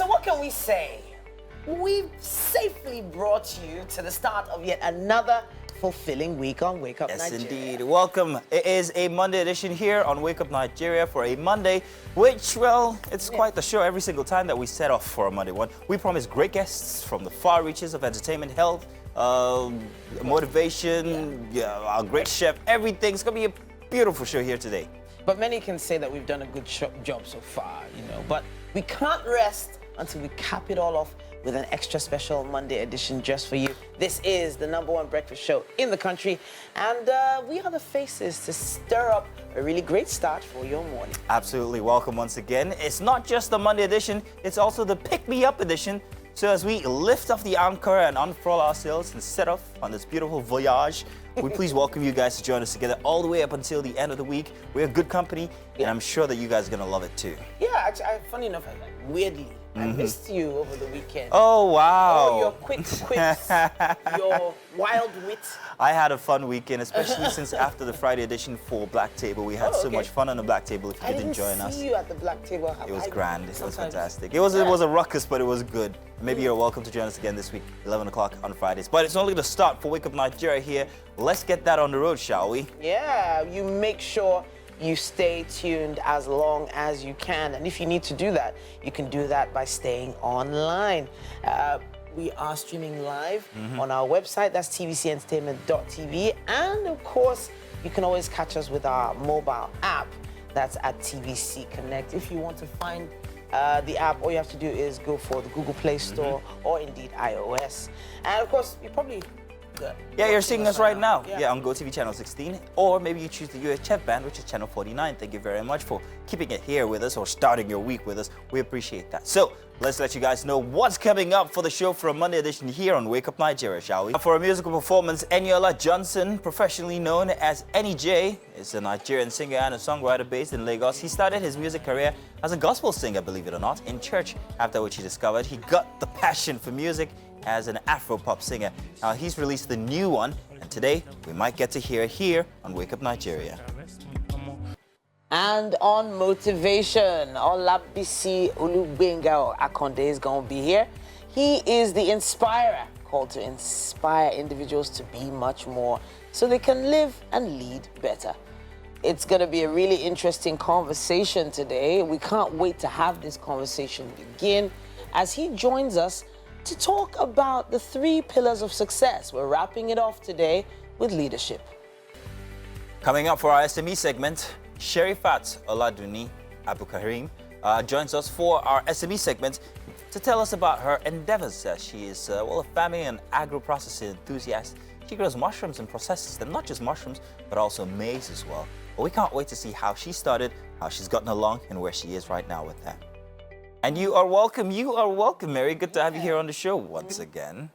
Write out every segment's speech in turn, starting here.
what can we say? We've safely brought you to the start of yet another fulfilling week on Wake Up Yes, Nigeria. indeed. Welcome. It is a Monday edition here on Wake Up Nigeria for a Monday, which, well, it's quite the show every single time that we set off for a Monday one. We promise great guests from the far reaches of entertainment, health, motivation, our great chef, everything. It's going to be a beautiful show here today. But many can say that we've done a good job so far, but we can't rest until we cap it all off with an extra special Monday edition just for you. This is the #1 breakfast show in the country, and we are the faces to stir up a really great start for your morning. Absolutely. Welcome once again. It's not just the Monday edition, it's also the Pick Me Up edition. So as we lift off the anchor and unfurl ourselves and set off on this beautiful voyage, we please welcome you guys to join us together all the way up until the end of the week. We're good company, and I'm sure that you guys are going to love it too. Yeah, actually, funny enough, weirdly, I missed you over the weekend. Oh, wow. Oh, your quick quips, your wild wit. I had a fun weekend, especially since after the Friday edition for Black Table. We had so much fun on the Black Table. If you didn't join us. I didn't see you at the Black Table. It was grand. It was fantastic. It was a ruckus, but it was good. Maybe you're welcome to join us again this week, 11 o'clock on Fridays. But it's only the start for Wake Up Nigeria here. Let's get that on the road, shall we? Yeah, you make sure you stay tuned as long as you can. And if you need to do that, you can do that by staying online. We are streaming live on our website. That's tvcentertainment.tv. And of course, you can always catch us with our mobile app. That's at TVC Connect. If you want to find the app, all you have to do is go for the Google Play Store or indeed iOS. And of course, you probably... Yeah, you're seeing us right now. Yeah, on GOTV channel 16. Or maybe you choose the UHF band, which is channel 49. Thank you very much for keeping it here with us or starting your week with us. We appreciate that. So let's let you guys know what's coming up for the show for a Monday edition here on Wake Up Nigeria, shall we? For a musical performance, Eniola Johnson, professionally known as Eni J, is a Nigerian singer and a songwriter based in Lagos. He started his music career as a gospel singer, believe it or not, in church, after which he discovered he got the passion for music as an Afro-pop singer. Now he's released the new one, and today we might get to hear it here on Wake Up Nigeria. And on motivation, Olabisi Olubenga Akonde is going to be here. He is the inspirer, called to inspire individuals to be much more so they can live and lead better. It's going to be a really interesting conversation today. We can't wait to have this conversation begin as he joins us to talk about the 3 pillars of success. We're wrapping it off today with leadership. Coming up for our SME segment, Sherifat Oladuni Abukarim joins us for our SME segment to tell us about her endeavors. She is a family and agro-processing enthusiast. She grows mushrooms and processes them, not just mushrooms, but also maize as well. But we can't wait to see how she started, how she's gotten along, and where she is right now with that. And you are welcome, Mary. Good to have you here on the show once again.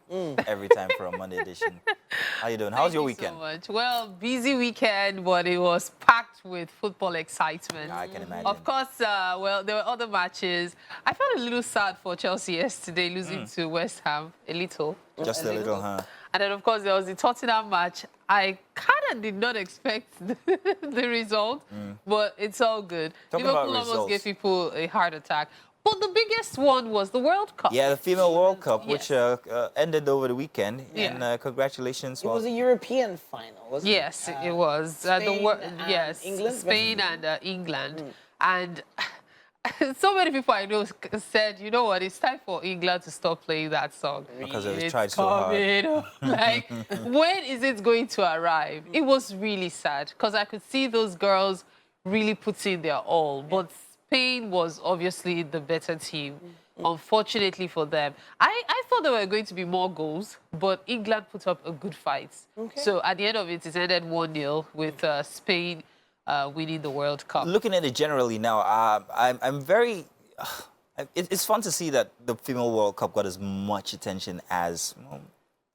Every time for a Monday edition. How you doing? How's your weekend? Thank you so much. Well, busy weekend, but it was packed with football excitement. I can imagine. Of course, there were other matches. I felt a little sad for Chelsea yesterday, losing to West Ham, a little. Just a little, huh? And then, of course, there was the Tottenham match. I kind of did not expect the result, but it's all good. Liverpool almost gave people a heart attack. But the biggest one was the World Cup. Yeah, the Female World Cup, which ended over the weekend. Yeah. And congratulations. It was a European final, wasn't it? Yes, it was. Spain and England. And so many people I know said, you know what, it's time for England to stop playing that song. Because it was tried so hard. Like, when is it going to arrive? It was really sad because I could see those girls really putting their all. But Spain was obviously the better team, unfortunately for them. I thought there were going to be more goals, but England put up a good fight. Okay. So at the end of it, it ended 1-0 with Spain winning the World Cup. Looking at it generally now, I'm very... it's fun to see that the Female World Cup got as much attention as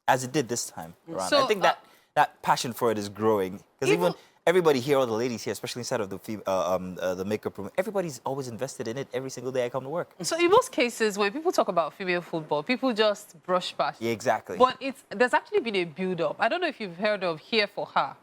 it did this time around. So, I think that passion for it is growing. Because even everybody here, all the ladies here, especially inside of the makeup room, everybody's always invested in it every single day I come to work. So in most cases, when people talk about female football, people just brush past. Yeah, exactly. But there's actually been a build-up. I don't know if you've heard of Here for Her.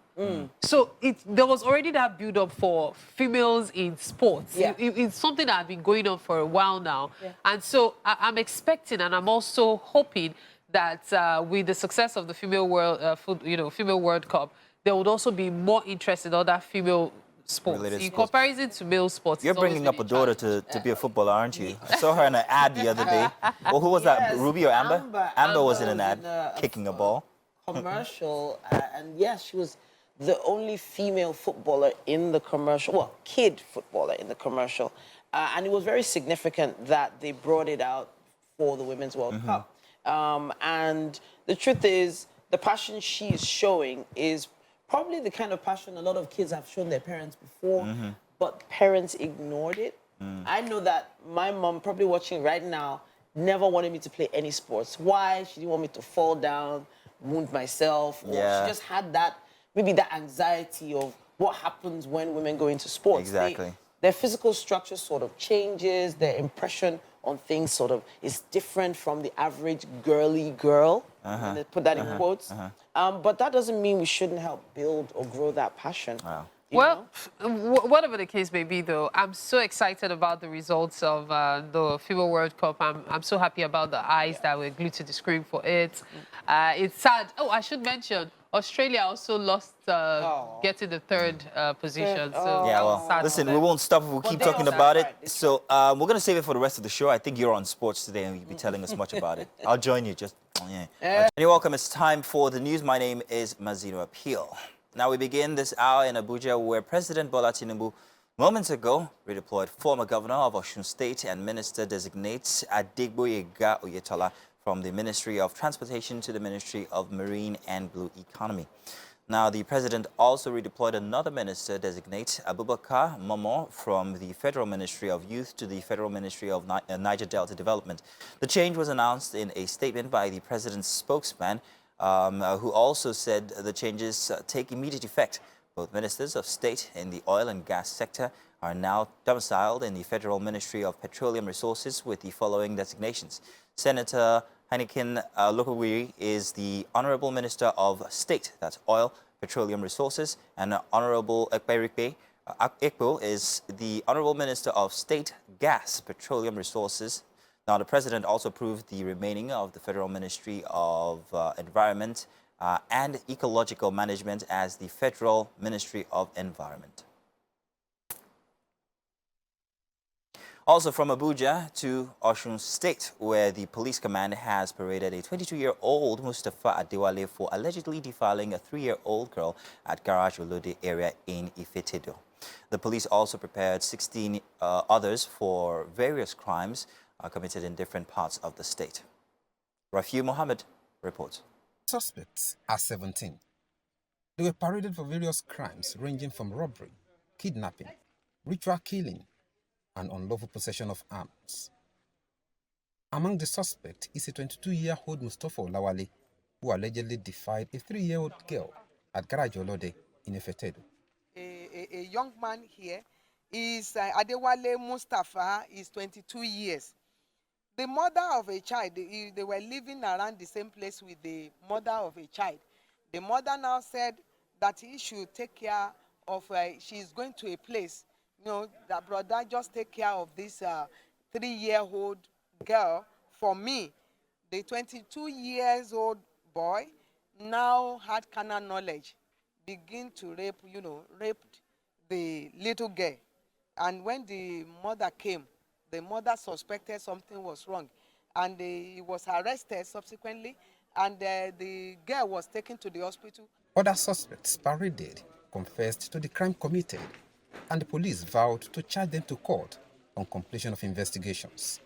So there was already that build-up for females in sports. Yeah. It's something that had been going on for a while now. Yeah. And so I'm expecting, and I'm also hoping that with the success of the female World Cup, there would also be more interest in other female sports. Related In sports. comparison to male sports, You're it's always bringing up been a daughter challenge. to be a footballer, aren't you? I saw her in an ad the other day. Well, who was that? Yes, Ruby or Amber? Amber was in an ad a kicking a ball. commercial, and yes, she was the only female footballer in the commercial, well, kid footballer in the commercial. And it was very significant that they brought it out for the Women's World Cup. And the truth is, the passion she is showing is probably the kind of passion a lot of kids have shown their parents before, but parents ignored it. I know that my mom, probably watching right now, never wanted me to play any sports. Why? She didn't want me to fall down, wound myself, or she just had that, maybe that anxiety of what happens when women go into sports. Exactly. Their physical structure sort of changes, their impression on things sort of is different from the average girly girl. And they put that in quotes. But that doesn't mean we shouldn't help build or grow that passion. Wow. Well, whatever the case may be, though, I'm so excited about the results of the FIBA World Cup. I'm so happy about the eyes that were glued to the screen for it. It's sad. Oh, I should mention, Australia also lost getting the third position. So Yeah, well, sad listen, for we them. won't stop if we keep they talking also- about it. right, So we're going to save it for the rest of the show. I think you're on sports today and you'll be telling us much about it. I'll join you. And you're welcome. It's time for the news. My name is Mazino Appeal. Now we begin this hour in Abuja, where President Bola Tinubu moments ago redeployed former governor of Osun State and minister-designate Adegboyega Oyetola from the Ministry of Transportation to the Ministry of Marine and Blue Economy. Now, the president also redeployed another minister-designate, Abubakar Momo, from the Federal Ministry of Youth to the Federal Ministry of Niger Delta Development. The change was announced in a statement by the president's spokesman, who also said the changes take immediate effect. Both ministers of state in the oil and gas sector are now domiciled in the Federal Ministry of Petroleum Resources with the following designations. Senator Heineken Lokowiri is the Honorable Minister of State, that's Oil, Petroleum Resources, and Honorable Ekperikpe Ekpo is the Honorable Minister of State, Gas, Petroleum Resources. Now, the president also approved the remaining of the Federal Ministry of Environment and Ecological Management as the Federal Ministry of Environment. Also from Abuja to Osun State, where the police command has paraded a 22-year-old Mustafa Adewale for allegedly defiling a 3-year-old girl at Garage Olode area in Ifetedo. The police also prepared 16 others for various crimes committed in different parts of the state. Rafiu Mohammed reports. Suspects are 17. They were paraded for various crimes ranging from robbery, kidnapping, ritual killing, and unlawful possession of arms. Among the suspects is a 22-year-old Mustafa Olawale, who allegedly defied a 3-year-old girl at Garage Olode in Ifetedo. A young man here is Adewale Mustafa, is 22 years. The mother of a child, they were living around the same place with the mother of a child. The mother now said that he should take care of, she's going to a place, you know, that brother, just take care of this 3-year-old girl for me. The 22-year-old boy now had carnal knowledge, begin to rape, raped the little girl. And when the mother came, the mother suspected something was wrong, and he was arrested subsequently, and the girl was taken to the hospital. Other suspects paraded confessed to the crime committed, and the police vowed to charge them to court on completion of investigations.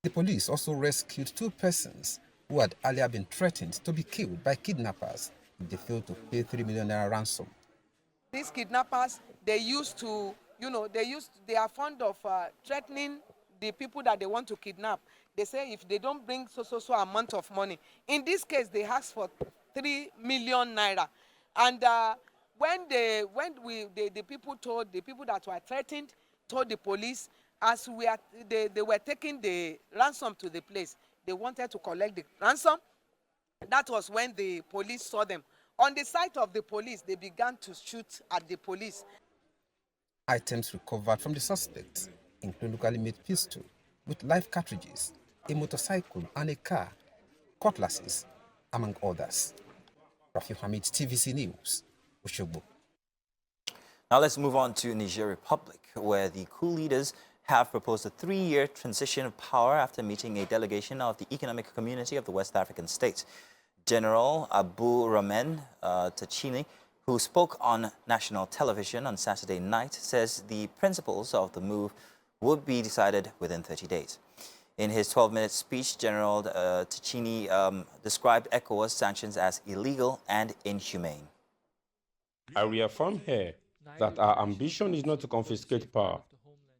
The police also rescued 2 persons who had earlier been threatened to be killed by kidnappers if they failed to pay 3 million naira ransom. These kidnappers, they used to, they are fond of threatening the people that they want to kidnap. They say if they don't bring so amount of money. In this case, they asked for 3 million naira. And when the people told, the people that were threatened told the police, as they were taking the ransom to the place, they wanted to collect the ransom. That was when the police saw them On the side of the police, they began to shoot at the police. Items recovered from the suspects include locally made pistol with live cartridges, a motorcycle and a car, cutlasses, among others. Rafi Hamid, TVC News, Oshogbo. Now let's move on to Niger Republic, where the coup leaders have proposed a 3-year transition of power after meeting a delegation of the Economic Community of the West African states. General Abu Ramen Tachini, who spoke on national television on Saturday night, says the principles of the move would be decided within 30 days. In his 12-minute speech, General Tachini described ECOWAS sanctions as illegal and inhumane. I reaffirm here that our ambition is not to confiscate power.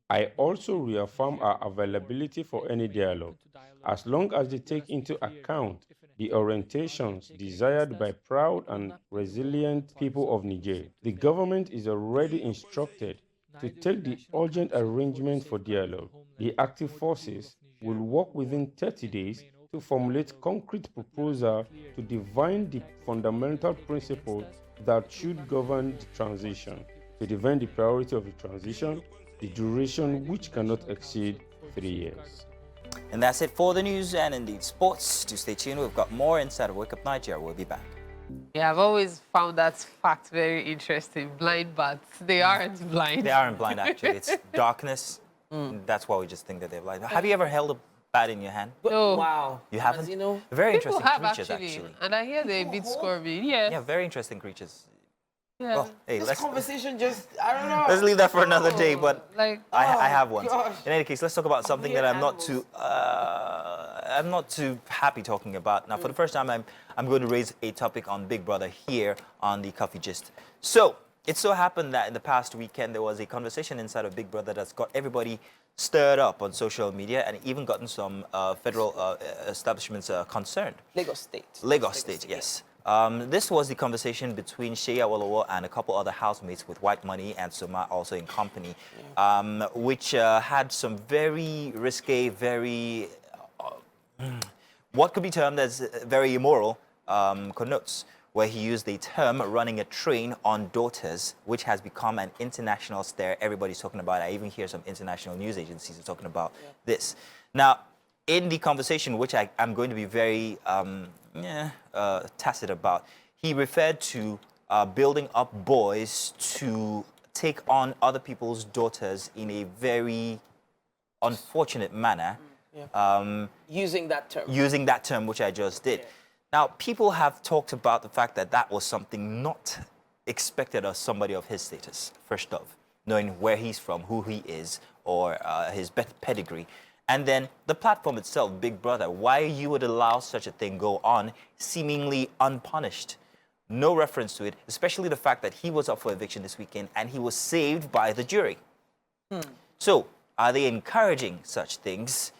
I also reaffirm our availability for any dialogue, as long as they take into account the orientations desired by proud and resilient people of Niger. The government is already instructed to take the urgent arrangement for dialogue. The active forces will work within 30 days to formulate concrete proposal to define the fundamental principles that should govern the transition, to define the priority of the transition, the duration which cannot exceed 3 years. And that's it for the news and indeed sports. Do stay tuned. We've got more inside of Wake Up Nigeria. We'll be back. Yeah, I've always found that fact very interesting. Blind bats, they aren't blind. They aren't blind, actually. It's darkness. That's why we just think that they're blind. Have you ever held a bat in your hand? No. Wow. You haven't? As you know, Very People interesting have creatures, actually. and I hear they're a bit squirmy. Yeah. Yeah, very interesting creatures. Yeah. Well, hey, this let's conversation just, I don't know. leave that for another day. But Like, I have one. gosh. In any case, let's talk about something that weird I'm not too happy talking about. Now, for the first time, I'm going to raise a topic on Big Brother here on the Coffee Gist. So it so happened that in the past weekend there was a conversation inside of Big Brother that's got everybody stirred up on social media and even gotten some federal establishments concerned. Lagos State. Lagos State, yes. This was the conversation between Shea Awolowo and a couple other housemates with White Money and Soma also in company, which had some very risque, very, what could be termed as very immoral connotes, where he used the term running a train on daughters, which has become an international stare. Everybody's talking about it. I even hear some international news agencies are talking about this. Now, in the conversation, which I'm going to be very tacit about, he referred to building up boys to take on other people's daughters in a very unfortunate manner. Using that term. Using that term, which I just did. Now, people have talked about the fact that that was something not expected of somebody of his status, first off, knowing where he's from, who he is, or his pedigree. And then the platform itself, Big Brother, why you would allow such a thing go on seemingly unpunished. No reference to it, especially the fact that he was up for eviction this weekend and he was saved by the jury. So, are they encouraging such things?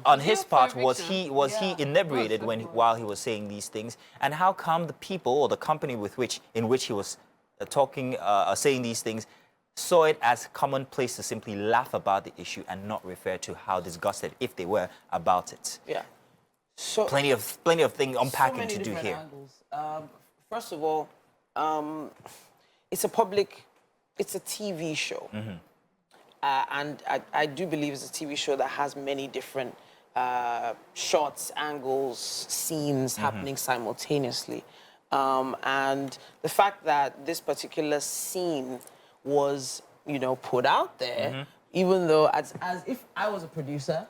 On his part, was he inebriated while he was saying these things? And how come the people or the company in which he was saying these things saw it as commonplace to simply laugh about the issue and not refer to how disgusted, if they were, about it? Yeah. So plenty of things unpacking to do here. Angles. First of all, it's a TV show. And I do believe it's a TV show that has many different shots, angles, scenes happening simultaneously. And the fact that this particular scene was, put out there, even though as if I was a producer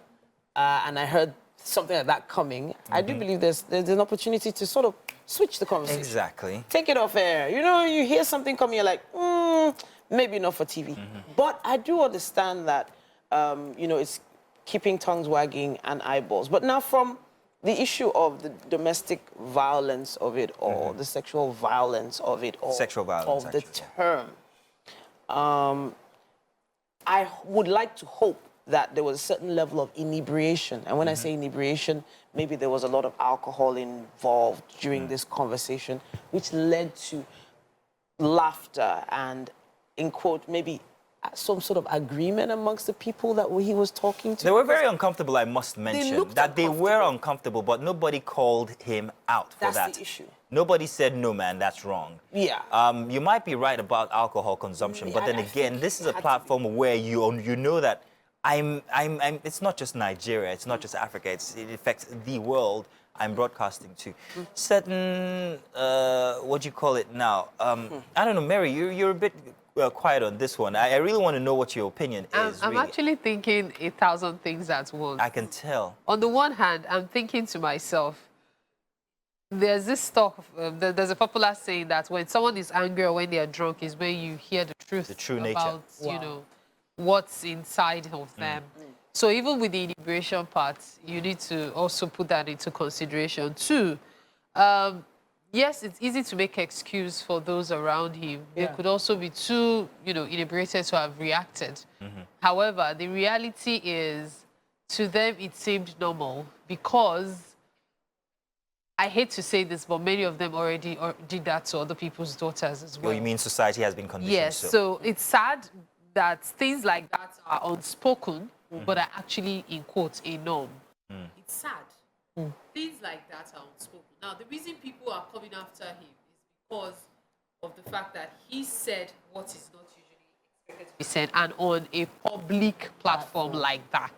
and I heard something like that coming, I do believe there's an opportunity to sort of switch the conversation. Exactly. Take it off air. You hear something coming, you're like, maybe not for TV. But I do understand that, it's keeping tongues wagging and eyeballs. But now from the issue of the domestic violence of it all, the sexual violence of it all, sexual violence, of the term, I would like to hope that there was a certain level of inebriation. And when I say inebriation, maybe there was a lot of alcohol involved during this conversation, which led to laughter and, in quote, maybe some sort of agreement amongst the people that he was talking to. They were very uncomfortable, I must mention. They were uncomfortable, but nobody called him out for that. That's the issue. Nobody said, no, man, that's wrong. Yeah. You might be right about alcohol consumption, but then I again, think this is it a had to platform where you know that it's not just Nigeria, it's not just Africa, it affects the world I'm broadcasting to. Certain, what do you call it now? I don't know, Mary, you're a bit quiet on this one. I really want to know what your opinion is. I'm really. actually thinking 1,000 things at once. I can tell. On the one hand, I'm thinking to myself, there's this talk, there's a popular saying that when someone is angry or when they are drunk is when you hear the truth The true nature. about, you know, what's inside of them. So even with the immigration part, you need to also put that into consideration too. Yes, it's easy to make excuse for those around him. They could also be too, you know, inebriated to have reacted. However, the reality is, to them it seemed normal because, I hate to say this, but many of them already did that to other people's daughters as well. Oh, you mean society has been conditioned? Yes, so it's sad that things like that are unspoken, but are actually, in quotes, a norm. It's sad. Things like that are unspoken. Now, the reason people are coming after him is because of the fact that he said what is not usually expected to be said, and on a public platform like that.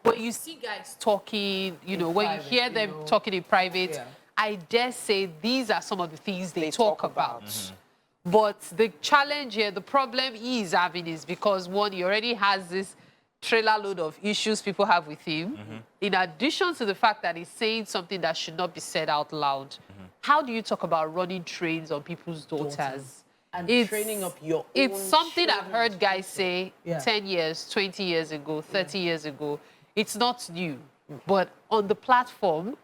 When you see guys talking, you know, when you hear them talking in private, I dare say these are some of the things they talk about. But the challenge here, the problem he's having is because, one, he already has this trailer load of issues people have with him, in addition to the fact that he's saying something that should not be said out loud. How do you talk about running trains on people's daughters? And training up your It's own something I've children heard guys say 10 years, 20 years ago, 30 years ago. It's not new. But on the platform,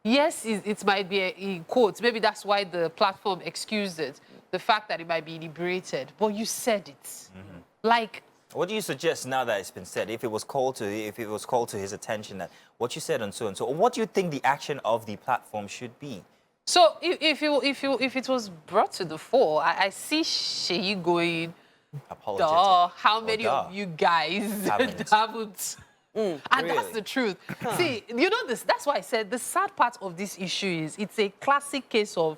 yes, it might be in quotes. Maybe that's why the platform excused it. The fact that it might be inebriated. But you said it. Like, what do you suggest now that it's been said? If it was called to his attention that what you said and so and so, what do you think the action of the platform should be? so if it was brought to the fore, I see Sheyi going, Apologetic. duh, how many duh. of you guys haven't? And that's the truth. See, you know this. That's why I said the sad part of this issue is it's a classic case of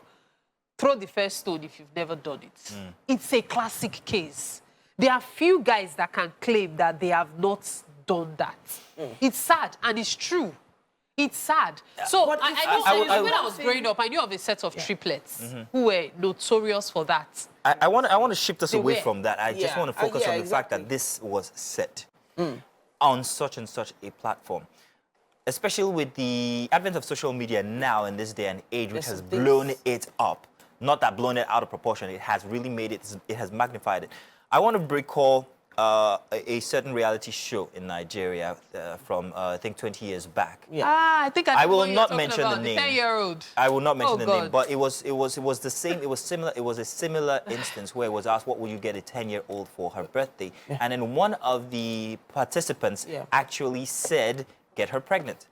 throw the first stone if you've never done it. It's a classic case. There are few guys that can claim that they have not done that. It's sad, and it's true. It's sad. So But I know when I was growing up, I knew of a set of triplets who were notorious for that. I want to shift us away were. from that. I just want to focus on the fact that this was set on such and such a platform. Especially with the advent of social media now in this day and age, which has blown it up. Not that blown it out of proportion, it has really made it has magnified it. I want to recall a certain reality show in Nigeria from, I think, 20 years back. I think I will not mention the name. The 10-year-old. I will not mention the name, God. but it was the same. It was similar. It was a similar instance where it was asked, "What will you get a 10-year-old for her birthday?" And then one of the participants actually said, "Get her pregnant."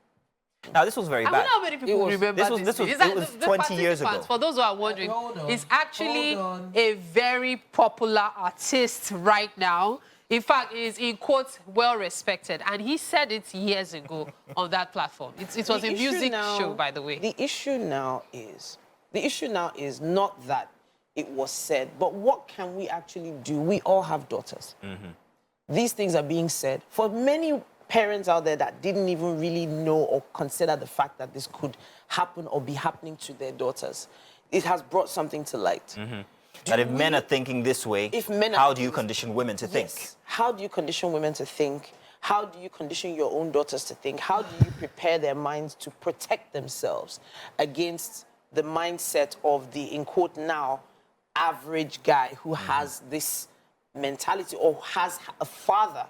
Now this was very I bad. wonder how many people remember this. It was 20 years ago. For those who are wondering, is actually hold on. a very popular artist right now. In fact, is in quotes well respected, and he said it years ago on that platform. It was a music show, by the way. The issue now is not that it was said, but what can we actually do? We all have daughters. These things are being said. For many parents out there that didn't even really know or consider the fact that this could happen or be happening to their daughters, it has brought something to light. That if men are thinking this way, how do you condition women to think? How do you condition women to think? How do you condition your own daughters to think? How do you prepare their minds to protect themselves against the mindset of the, in quote now, average guy who has this mentality or has a father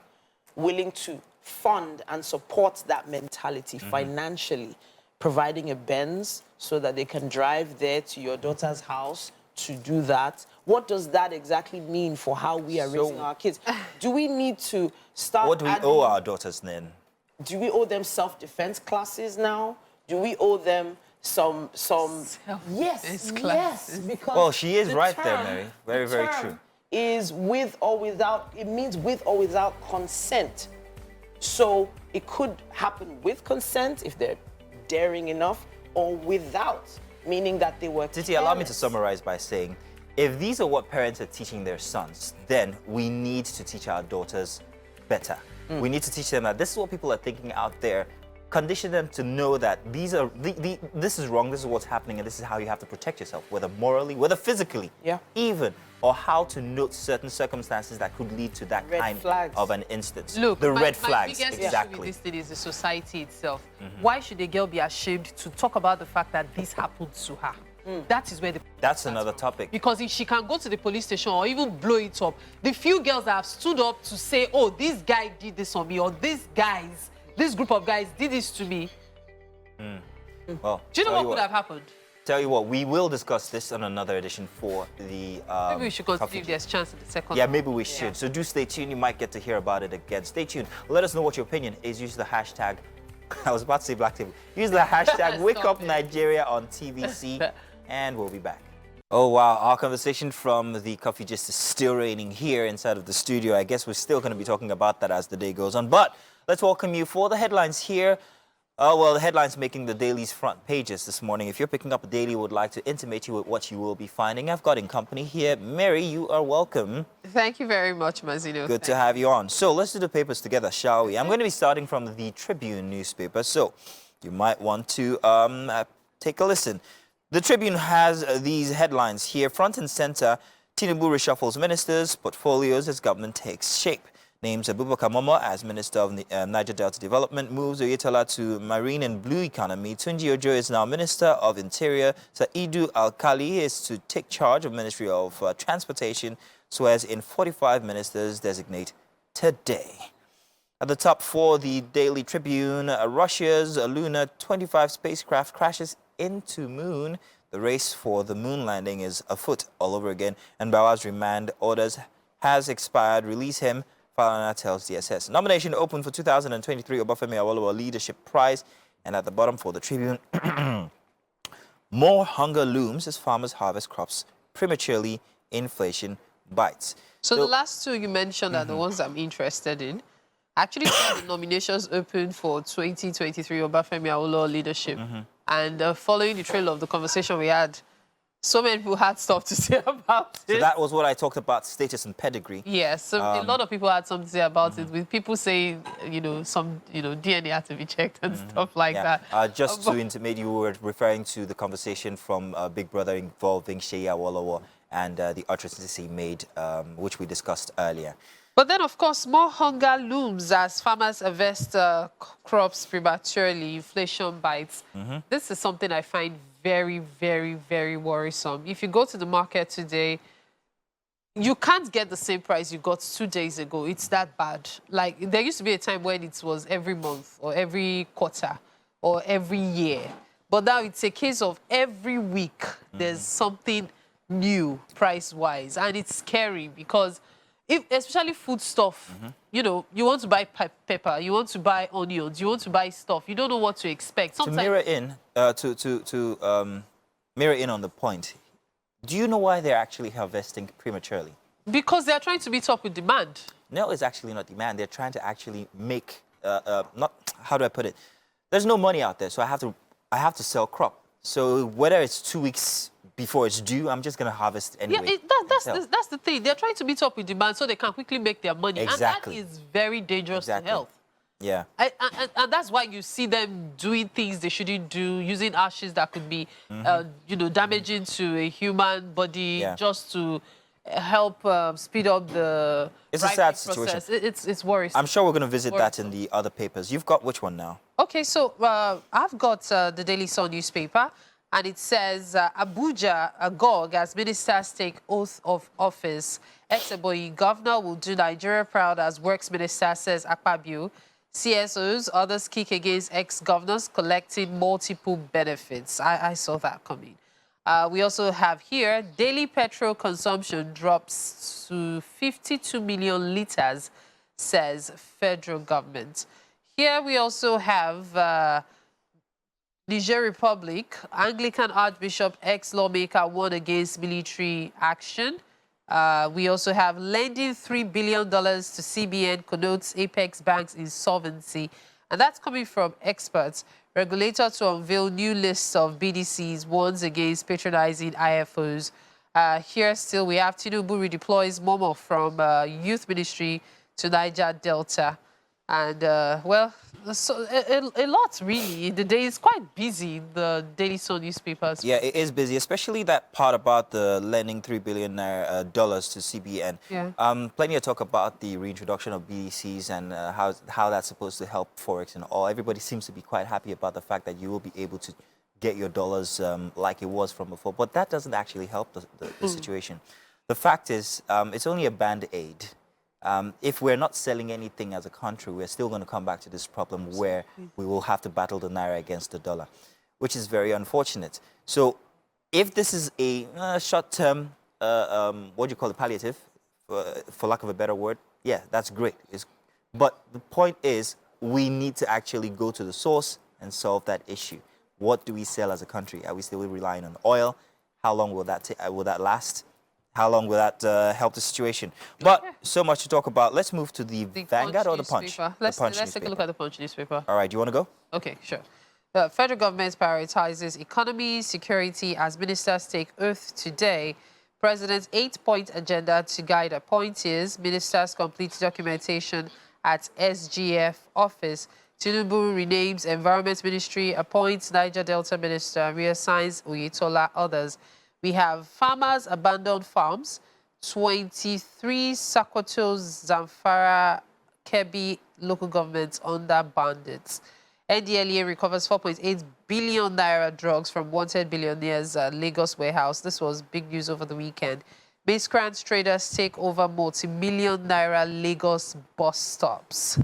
willing to fund and support that mentality financially, providing a Benz so that they can drive there to your daughter's house to do that? What does that exactly mean for how we are raising our kids? Do we need to start... What do we owe our daughters then? Do we owe them self-defense classes now? Do we owe them some... Yes, because... Well, she is the right there, term- Mary. Very, the very term true. Is with or without... It means with or without consent. So it could happen with consent if they're daring enough, or without. meaning that they were Titi, allow me to careless. summarize by saying, if these are what parents are teaching their sons, then we need to teach our daughters better. We need to teach them that this is what people are thinking out there. Condition them to know that this is wrong, this is what's happening, and this is how you have to protect yourself, whether morally, whether physically, even, or how to note certain circumstances that could lead to that Red kind flags. of an instance. Look, the my red flags, biggest exactly. issue with this thing is the society itself. Why should a girl be ashamed to talk about the fact that this happened to her? That is where the... That's another topic. Because if she can go to the police station or even blow it up, the few girls that have stood up to say, oh, this guy did this on me, or this group of guys did this to me. Well, Do you know tell what could have happened? Tell you what, we will discuss this on another edition for the... Maybe we should continue coverage. if there's chance in the second Yeah, one. maybe we should. So do stay tuned. You might get to hear about it again. Stay tuned. Let us know what your opinion is. Use the hashtag... I was about to say Black TV. Use the hashtag WakeUpNigeria on TVC, and we'll be back. Oh, wow. Our conversation from the coffee gist is still raining here inside of the studio. I guess we're still going to be talking about that as the day goes on. But let's welcome you for the headlines here. Well, the headlines making the daily's front pages this morning. If you're picking up a daily, would like to intimate you with what you will be finding. I've got in company here. Mary, you are welcome. Thank you very much, Mazino. Good to have you on. So let's do the papers together, shall we? I'm going to be starting from the Tribune newspaper, so you might want to take a listen. The Tribune has these headlines here. Front and center, Tinubu reshuffles ministers, portfolios as government takes shape. Names Abubakar Momo as Minister of Niger Delta Development, moves Oyetola to Marine and Blue Economy. Tunji Ojo is now Minister of Interior. Saidu Alkali is to take charge of Ministry of Transportation, swears in 45 ministers designate today. At the top for the Daily Tribune, Russia's Luna 25 spacecraft crashes into moon. The race for the moon landing is afoot all over again, and Bawa's remand orders has expired. Release him, Falana tells DSS. Nomination open for 2023 Obafemi Awolowo Leadership Prize. And at the bottom for the Tribune, more hunger looms as farmers harvest crops prematurely, inflation bites. So the last two you mentioned are the ones I'm interested in. Actually, the nominations open for 2023 Obafemi Awolowo Leadership. And following the trail of the conversation we had, so many people had stuff to say about it. So that was what I talked about, status and pedigree. Yes, so a lot of people had something to say about it, with people saying, some, DNA had to be checked and stuff like that. Just to intimate, you were referring to the conversation from Big Brother involving Sheyi Awolowo and the utterances he made, which we discussed earlier. But then, of course, more hunger looms as farmers harvest crops prematurely, inflation bites. This is something I find very, very, very worrisome. If you go to the market today, you can't get the same price you got 2 days ago. It's that bad. Like, there used to be a time when it was every month or every quarter or every year. But now it's a case of every week there's something new price-wise. And it's scary because... especially food stuff, you want to buy pepper, you want to buy onions, you want to buy stuff, you don't know what to expect. Sometimes... mirror in on the point, do you know why they're actually harvesting prematurely? Because they're trying to meet up with demand. No, it's actually not demand. They're trying to actually make, how do I put it? There's no money out there, so I have to sell crop. So whether it's 2 weeks before it's due, I'm just going to harvest anyway. Yeah, that's the thing. They're trying to meet up with demand so they can quickly make their money. Exactly. And that is very dangerous to health. Yeah. And that's why you see them doing things they shouldn't do, using ashes that could be, damaging to a human body just to help speed up the It's a sad situation. It's worrisome. I'm sure we're going to visit that in the other papers. You've got which one now? Okay, so I've got the Daily Sun newspaper, and it says Abuja agog as ministers take oath of office. Ex-Ebonyi governor will do Nigeria proud as works minister, says Akpabio. CSOs, others kick against ex-governors collecting multiple benefits. I saw that coming. We also have here, daily petrol consumption drops to 52 million litres, says federal government. Here we also have Niger Republic, Anglican Archbishop, ex-lawmaker warned against military action. We also have lending $3 billion to CBN connotes Apex Bank's insolvency. And that's coming from experts. Regulator to unveil new lists of BDCs warns against patronizing IFOs. Here still, we have Tinubu redeploys Momo from Youth Ministry to Niger Delta. And, well, so a lot, really. The day is quite busy, the Daily Sun newspapers. Yeah, it is busy, especially that part about the lending $3 billion dollars to CBN. Yeah. Plenty of talk about the reintroduction of BDCs and how that's supposed to help Forex and all. Everybody seems to be quite happy about the fact that you will be able to get your dollars like it was from before. But that doesn't actually help the situation. The fact is, it's only a band-aid. If we're not selling anything as a country, we're still going to come back to this problem where we will have to battle the naira against the dollar, which is very unfortunate. So if this is a short-term, what do you call it, palliative, for lack of a better word, yeah, that's great. But the point is, we need to actually go to the source and solve that issue. What do we sell as a country? Are we still relying on oil? How long will that last? How long will that help the situation? But so much to talk about. Let's move to the Vanguard or the Punch? Let's take a look at the Punch newspaper. All right, do you want to go? Okay, sure. The federal government prioritizes economy, security as ministers take oath today. President's 8-point agenda to guide appointees. Ministers complete documentation at SGF office. Tinubu renames Environment Ministry, appoints Niger Delta Minister, reassigns Oyetola others. We have farmers abandon farms, 23 Sokoto, Zamfara, Kebbi local governments under bandits. NDLEA recovers 4.8 billion naira drugs from wanted billionaires' Lagos warehouse. This was big news over the weekend. Miscreant traders take over multi-million naira Lagos bus stops.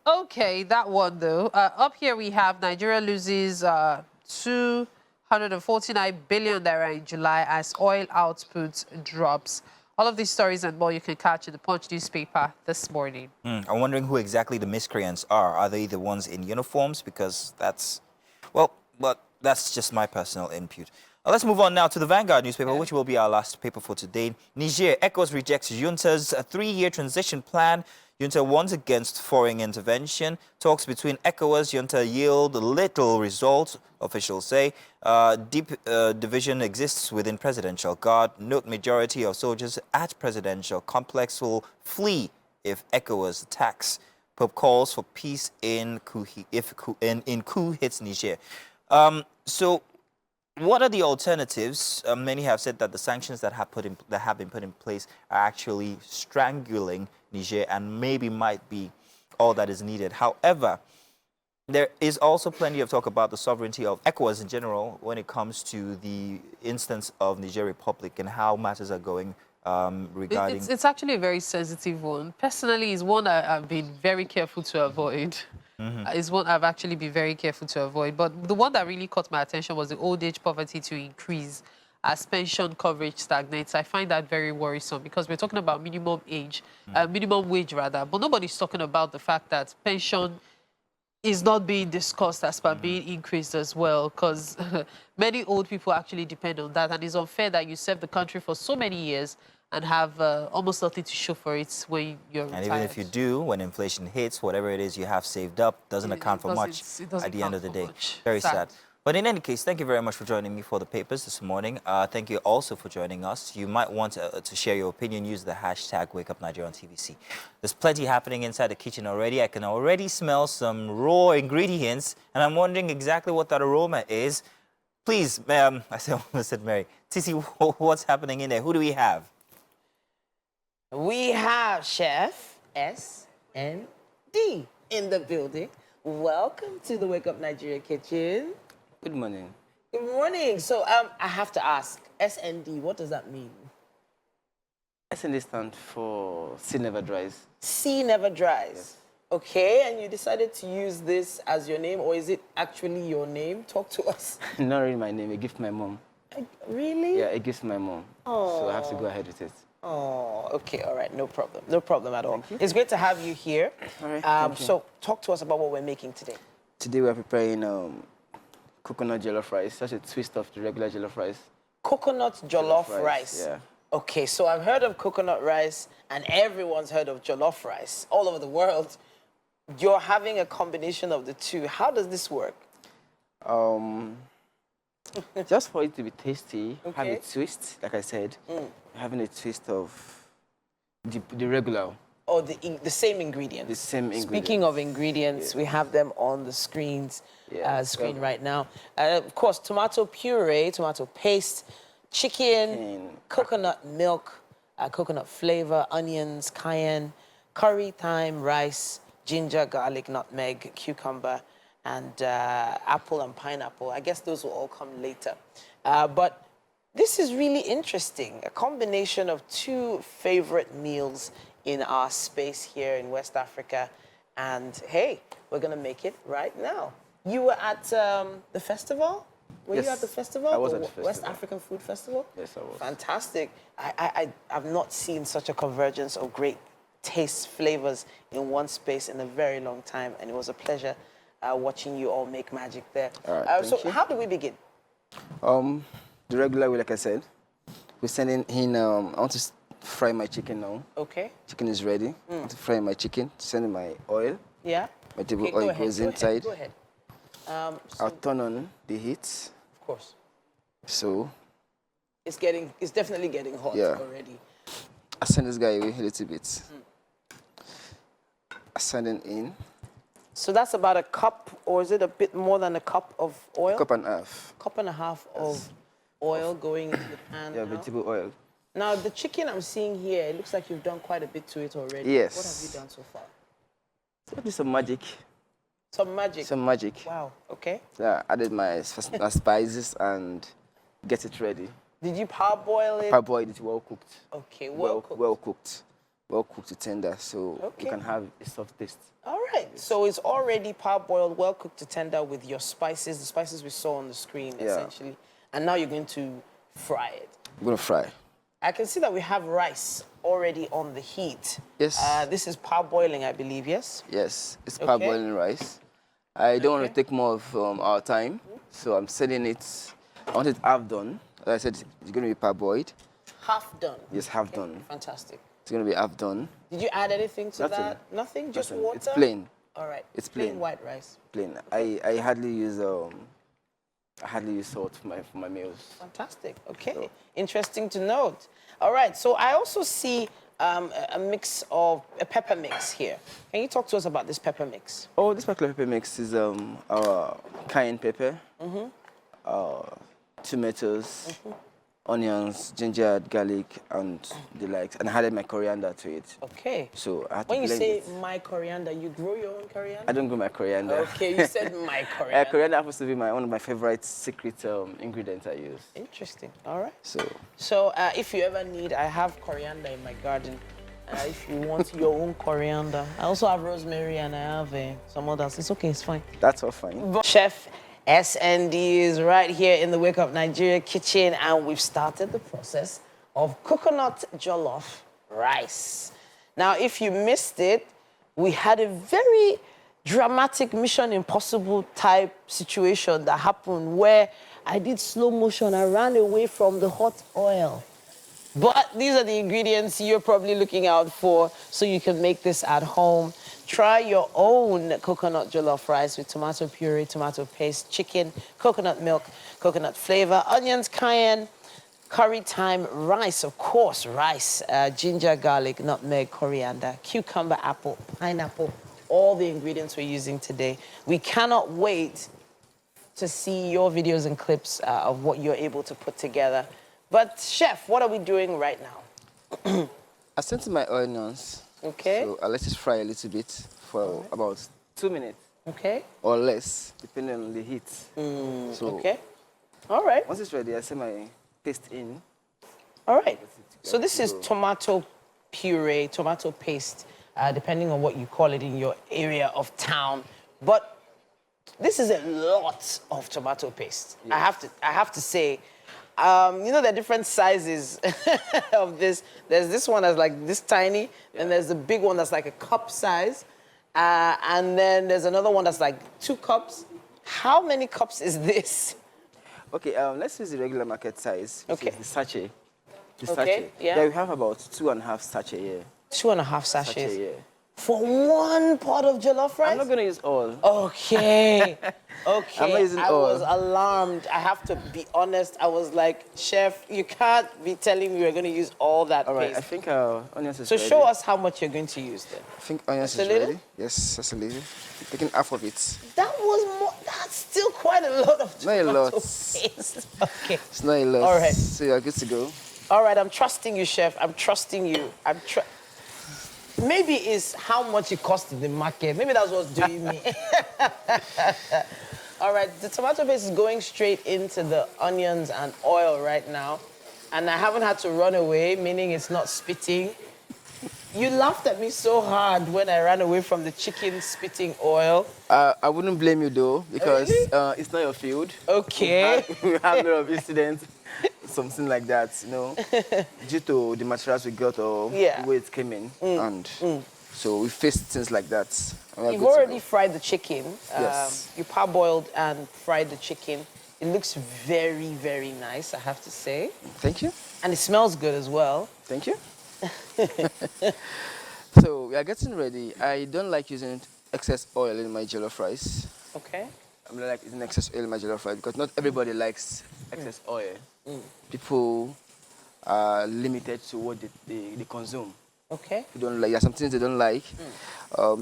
Okay, that one though. Up here we have Nigeria loses 249 billion naira in July as oil output drops. All of these stories and more you can catch in the Punch newspaper this morning. I'm wondering who exactly the miscreants are. Are they the ones in uniforms? Because that's, well, but that's just my personal input. Let's move on now to the Vanguard newspaper, which will be our last paper for today. Niger, ECOWAS rejects junta's 3-year transition plan. Junta warns against foreign intervention. Talks between ECOWAS, junta yield little result, officials say. Deep division exists within presidential guard. Note majority of soldiers at presidential complex will flee if ECOWAS attacks. Pope calls for peace in coup hits Niger. So what are the alternatives? Many have said that the sanctions that have been put in place are actually strangling Niger and maybe might be all that is needed. However, there is also plenty of talk about the sovereignty of ECOWAS in general when it comes to the instance of Niger Republic and how matters are going regarding... It's actually a very sensitive one. Personally, it's one I've been very careful to avoid. It's one I've actually been very careful to avoid. But the one that really caught my attention was the old age poverty to increase as pension coverage stagnates. I find that very worrisome because we're talking about minimum wage rather, but nobody's talking about the fact that pension is not being discussed as per being increased as well, because many old people actually depend on that, and it's unfair that you serve the country for so many years and have almost nothing to show for it when you're retired. And even if you do, when inflation hits, whatever it is you have saved up doesn't account for much at the end of the day. Very sad. But in any case, thank you very much for joining me for the papers this morning. Thank you also for joining us. You might want to share your opinion. Use the hashtag #WakeUpNigeria on TVC. There's plenty happening inside the kitchen already. I can already smell some raw ingredients, and I'm wondering exactly what that aroma is. Please, ma'am, I almost said Mary. Tisi, what's happening in there? Who do we have? We have Chef SND in the building. Welcome to the Wake Up Nigeria kitchen. Good morning. Good morning. So I have to ask, SND, what does that mean? SND stands for Sea Never Dries. Sea Never Dries. Yes. Okay, and you decided to use this as your name, or is it actually your name? Talk to us. Not really my name, a gift from my mom. Really? Yeah, a gift from my mom. Oh. So I have to go ahead with it. Oh, okay, all right, no problem. No problem at all. It's great to have you here. All right, so talk to us about what we're making today. Today we're preparing coconut jollof rice, such a twist of the regular jollof rice. Coconut jollof rice. Yeah. Okay, so I've heard of coconut rice, and everyone's heard of jollof rice all over the world. you're having a combination of the two. How does this work? Just for it to be tasty, have Okay. a twist, like I said, having a twist of the regular. Or the same ingredients? The same ingredients. Speaking of ingredients, we have them on the screen right now. Of course, tomato puree, tomato paste, chicken, coconut milk, coconut flavor, onions, cayenne, curry, thyme, rice, ginger, garlic, nutmeg, cucumber, and apple and pineapple. I guess those will all come later. But this is really interesting, a combination of two favorite meals in our space here in West Africa. And hey, we're gonna make it right now. You were at the festival? Were you Yes, at the festival? I was The at the festival. West African Food Festival? Yes, I was. Fantastic. I've not seen such a convergence of great tastes, flavors in one space in a very long time. And it was a pleasure watching you all make magic there. All right, So thank you. how do we begin? The regular way, like I said, we're sending in, I want to fry my chicken now. Okay. Chicken is ready. I want to fry my chicken, send in my oil. Yeah? My table Okay, oil goes inside. Go ahead. I'll turn on the heat. Of course. So It's definitely getting hot Yeah. already. I send this guy away a little bit. I send it in. So that's about a cup, or is it a bit more than a cup of oil? Cup and a half. Cup and a half of oil going into the pan Yeah, now. vegetable oil. Now, the chicken I'm seeing here, it looks like you've done quite a bit to it already. Yes. What have you done so far? So do some magic. Some magic. Some magic. Wow, okay. Yeah, added my spices and get it ready. Did you parboil it? Parboiled it, well cooked. Okay, well cooked. Well cooked. Well cooked to tender, so Okay. you can have a soft taste. All right, so it's already parboiled, well cooked to tender with your spices, the spices we saw on the screen, Yeah. essentially. And now you're going to fry it. I'm gonna fry. I can see that we have rice already on the heat. Yes. This is parboiling, I believe, yes? Yes, it's Okay. parboiling rice. I don't want Okay. to take more of our time, so I'm setting it. I want it half done. As I said, it's going to be parboiled. Half done. Yes, half done. Fantastic. It's going to be half done. Did you add anything to Nothing. that? Nothing? Just Nothing. water? It's plain. All right. It's plain. white rice. Plain. I hardly use salt for my meals. Fantastic. Okay. So- Interesting to note. All right. So I also see a pepper mix here. Can you talk to us about this pepper mix? Oh, this particular pepper mix is our cayenne pepper, tomatoes, onions, ginger, garlic, and the likes. And I added my coriander to it. Okay. So I had to When you blend say it. my coriander, you grow your own coriander? I don't grow my coriander. Okay, you said my coriander. Coriander happens to be one of my favorite secret ingredients I use. Interesting. All right. So If you ever need, I have coriander in my garden. If you want your own coriander. I also have rosemary and I have some others. It's okay, it's fine. that's all fine. Chef SND is right here in the Wake Up Nigeria kitchen, and we've started the process of coconut jollof rice. Now, if you missed it, we had a very dramatic Mission Impossible type situation that happened where I did slow motion. I ran away from the hot oil. But these are the ingredients you're probably looking out for so you can make this at home. Try your own coconut jollof rice with tomato puree, tomato paste, chicken, coconut milk, coconut flavor, onions, cayenne, curry, thyme, rice, of course, rice, ginger, garlic, nutmeg, coriander, cucumber, apple, pineapple, all the ingredients we're using today. We cannot wait to see your videos and clips of what you're able to put together. But chef, what are we doing right now? I sent in my onions. Okay. So I'll let it fry a little bit for about 2 minutes Okay. or less, depending on the heat. So Okay. All right. once it's ready, I send my paste in. All right. So this is tomato puree, tomato paste, depending on what you call it in your area of town. But this is a lot of tomato paste. Yes. I have to say, you know, there are different sizes of this. There's this one that's like this tiny, and there's the big one that's like a cup size. And then there's another one that's like 2 cups. How many cups is this? Okay, let's use the regular market size, which Okay. is the sachet. The Okay, sachet. yeah. We have about 2.5 sachet here. 2.5 sachets. Yeah. For one pot of jollof rice? I'm not gonna use all. Okay. Okay. I'm not using I oil. was alarmed. I have to be honest. I was like, Chef, you can't be telling me we're going to use all that All right, paste. I think onions is So ready. show us how much you're going to use then. I think onions That's is a little? ready. Yes, that's a little. Taking half of it. That was more. That's still quite a lot of Not a tomato lot. paste. Okay. It's not a lot. All right. So you're good to go. All right. I'm trusting you, Chef. I'm trusting you. Maybe it's how much it costs in the market. Maybe that's what's doing me. All right, the tomato paste is going straight into the onions and oil right now. And I haven't had to run away, meaning it's not spitting. You laughed at me so hard when I ran away from the chicken spitting oil. I wouldn't blame you though, because Really? it's not your field. Okay. We have a lot of incidents, something like that, you know, due to the materials we got or Yeah. the way it came in. And so we faced things like that. And we're You've good to already go. fried the chicken. Yes. You parboiled and fried the chicken. It looks very, very nice, I have to say. Thank you. And it smells good as well. Thank you. So we are getting ready. I don't like using excess oil in my jollof rice. Okay. I'm not like using excess oil in my jollof rice because not everybody likes excess oil. People are limited to what they consume. Okay. They don't like. There are some things they don't like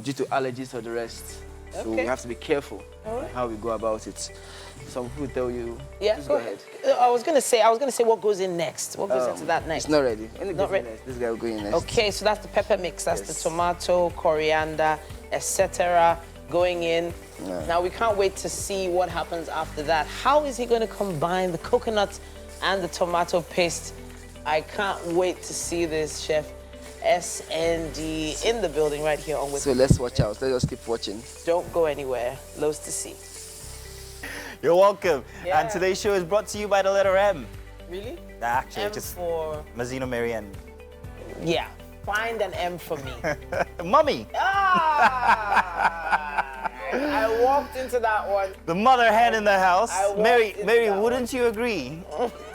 due to allergies or the rest. So we Okay. have to be careful All right. how we go about it. Some people tell you, Yeah, just go ahead. I was gonna say what goes in next. What goes into that next? It's not ready. Not ready. This guy will go in next. Okay, so that's the pepper mix. That's Yes. the tomato, coriander, etc. going in. Yeah. Now we can't wait to see what happens after that. How is he going to combine the coconut and the tomato paste? I can't wait to see this, Chef. SND in the building right here on With. So let's watch out. Let's just keep watching. Don't go anywhere. Loads to see. You're welcome. Yeah. And today's show is brought to you by the letter M. Really? Actually, M just for Mazino Marianne. yeah. Find an M for me. Mummy, Ah! I walked into that one. the mother hen in the house. I walked Mary, into Mary, that wouldn't you agree?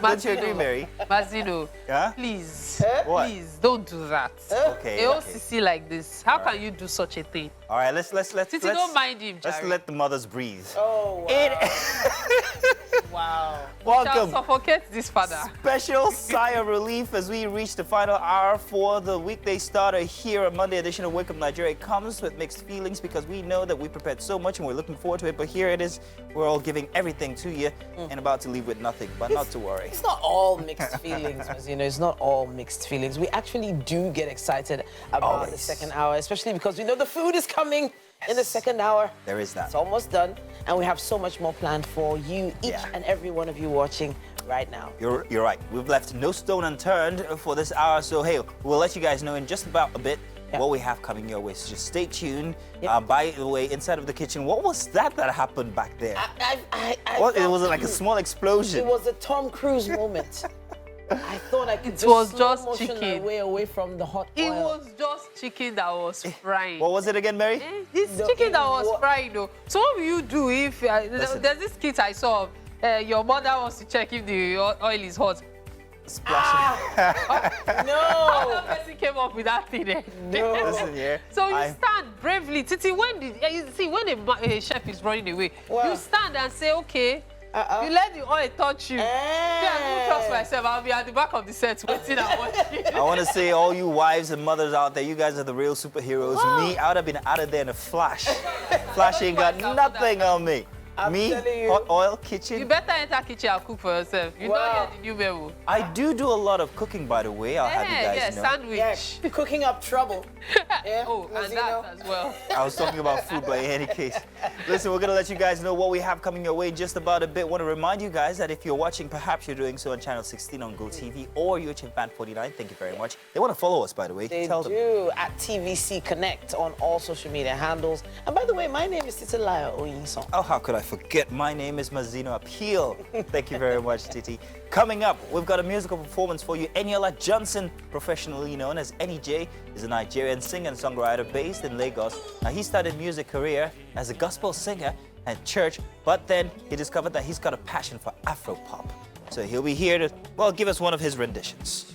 Wouldn't you agree, Mary? Mazino, Yeah? please, What? please, don't do that. Okay. A okay. OCC like this, how can you do such a thing? All right, let's Titi, don't mind him, let's Jerry. let the mothers breathe. Oh, wow. Wow. Shall Welcome. suffocate this father. Special sigh of relief as we reach the final hour for the weekday starter here. A Monday edition of Wake Up Nigeria. It comes with mixed feelings because we know that we prepared so much and we're looking forward to it. But here it is. We're all giving everything to you and about to leave with nothing. But not to worry. It's not all mixed feelings, you know. It's not all mixed feelings. We actually do get excited about the Always. second hour, especially because we know the food is coming in the second hour. There is that. It's almost done, and we have so much more planned for you, each Yeah. and every one of you watching right now. You're right. We've left no stone unturned for this hour. So, hey, we'll let you guys know in just about a bit what we have coming your way. So just stay tuned. Yep. By the way, inside of the kitchen, what was that happened back there? I What? It felt- was like a small explosion. It was a Tom Cruise moment. I thought I could It just was slow just motion my chicken. way away from the hot It oil. was just chicken that was frying. What was it again, Mary? This No, chicken it that was wa- frying, though. So what will you do if Listen. there's this kit I saw? Your mother wants to check if the oil is hot. Splash. No! Another person came up with that thing. No. Listen here. So you I- stand bravely. Titi, when you see when a chef is running away, Wow. you stand and say, okay, you let the oil touch you. Yeah, I don't trust myself. I'll be at the back of the set waiting and watching. I want to say, all you wives and mothers out there, you guys are the real superheroes. Me, I would have been out of there in a flash. Flash ain't got nothing on me. I'm Me, telling you. hot oil, You kitchen. better enter kitchen and cook for yourself. You Wow. don't hear the new memo. I do a lot of cooking, by the way. I'll have you guys Yeah, know. sandwich. Yeah, cooking up trouble. Yeah, Oh, and Mazino. that as well. I was talking about food, but in any case. Listen, we're going to let you guys know what we have coming your way in just about a bit. Want to remind you guys that if you're watching, perhaps you're doing so on channel 16 on GOTV or UHF Band 49. Thank you very much. They want to follow us, by the way. They Tell them. do at TVC Connect on all social media handles. And by the way, my name is Titilaya Oyinson. Oh, how could I forget? My name is Mazino Appeal. Thank you very much, Titi. Coming up, we've got a musical performance for you. Eniola Johnson, professionally known as NEJ, is a Nigerian singer and songwriter based in Lagos. Now, he started music career as a gospel singer at church, but then he discovered that he's got a passion for Afro pop. So he'll be here to, well, give us one of his renditions.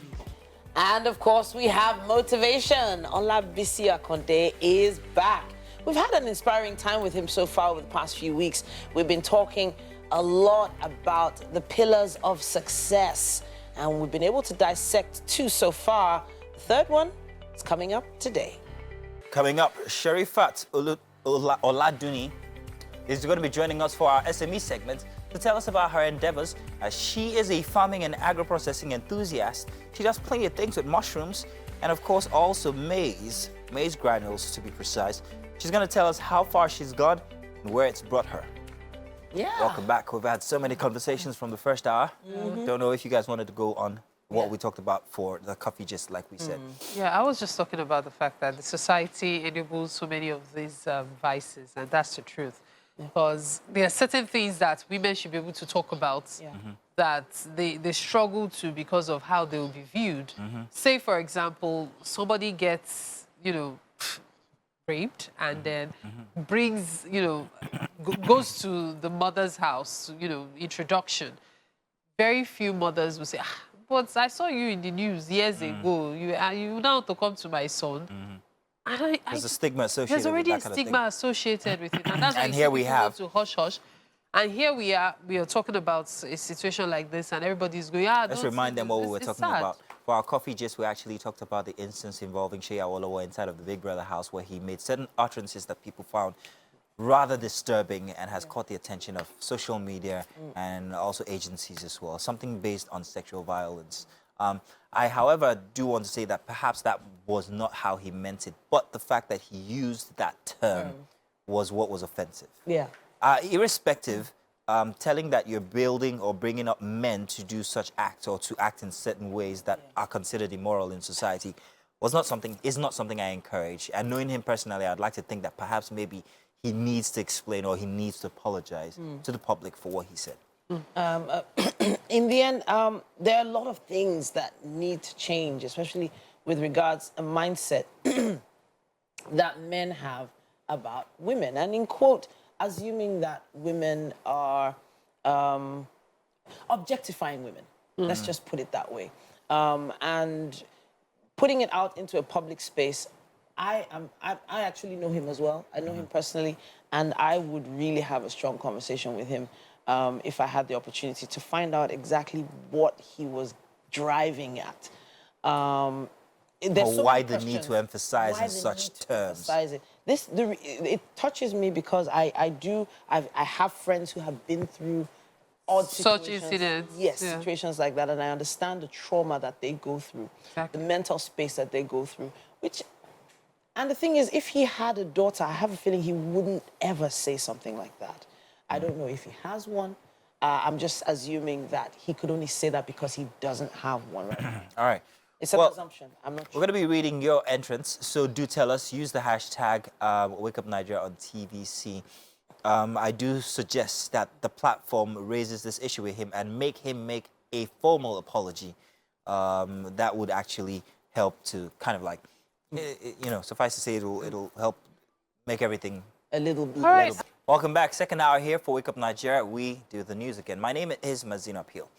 And of course, we have motivation. Olabisi Akonde is back. We've had an inspiring time with him so far over the past few weeks. We've been talking a lot about the pillars of success, and we've been able to dissect 2 so far. The third one is coming up today. Coming up, Sherifat Oladuni is going to be joining us for our SME segment to tell us about her endeavors, as she is a farming and agro-processing enthusiast. She does plenty of things with mushrooms and, of course, also maize granules to be precise. She's going to tell us how far she's gone and where it's brought her. Yeah. Welcome back. We've had so many conversations from the first hour. Don't know if you guys wanted to go on what we talked about for the coffee, just like we said. Yeah, I was just talking about the fact that the society enables so many of these vices, and that's the truth. Because there are certain things that women should be able to talk about that they struggle to because of how they will be viewed. Say, for example, somebody gets, raped and then brings, goes to the mother's house, introduction. Very few mothers will say, but I saw you in the news years ago. You now to come to my son. There's a stigma associated There's already with that a kind of stigma associated with it. And that's why And you here see we people have- go to hush hush. And here we are talking about a situation like this, and everybody's going, Let's remind them what we were it's talking sad. about. For our coffee gist, we actually talked about the instance involving Shea Awolowo inside of the Big Brother house, where he made certain utterances that people found rather disturbing and has caught the attention of social media and also agencies as well, something based on sexual violence. I, however, do want to say that perhaps that was not how he meant it, but the fact that he used that term was what was offensive. Yeah. Irrespective, telling that you're building or bringing up men to do such acts or to act in certain ways that are considered immoral in society is not something I encourage. And knowing him personally, I'd like to think that perhaps maybe he needs to explain or he needs to apologize to the public for what he said. In the end, there are a lot of things that need to change, especially with regards a mindset that men have about women. And in quote, assuming that women are objectifying women. Let's just put it that way. And putting it out into a public space, I actually know him as well. I know him personally, and I would really have a strong conversation with him if I had the opportunity to find out exactly what he was driving at. Why the need to emphasize in such terms? It touches me because I have friends who have been through odd Such situations. incidents. Yes, Yeah. situations like that, and I understand the trauma that they go through, Exactly. the mental space that they go through. And the thing is, if he had a daughter, I have a feeling he wouldn't ever say something like that. I don't know if he has one. I'm just assuming that he could only say that because he doesn't have one right now. All right. It's an assumption. I'm not We're sure. going to be reading your entrance, so do tell us. Use the hashtag WakeUpNigeria on TVC. I do suggest that the platform raises this issue with him and make him make a formal apology. That would actually help to kind of like, suffice to say, it'll help make everything A little bit. All right. Welcome back. Second hour here for Wake Up Nigeria. We do the news again. My name is Mazina Peel.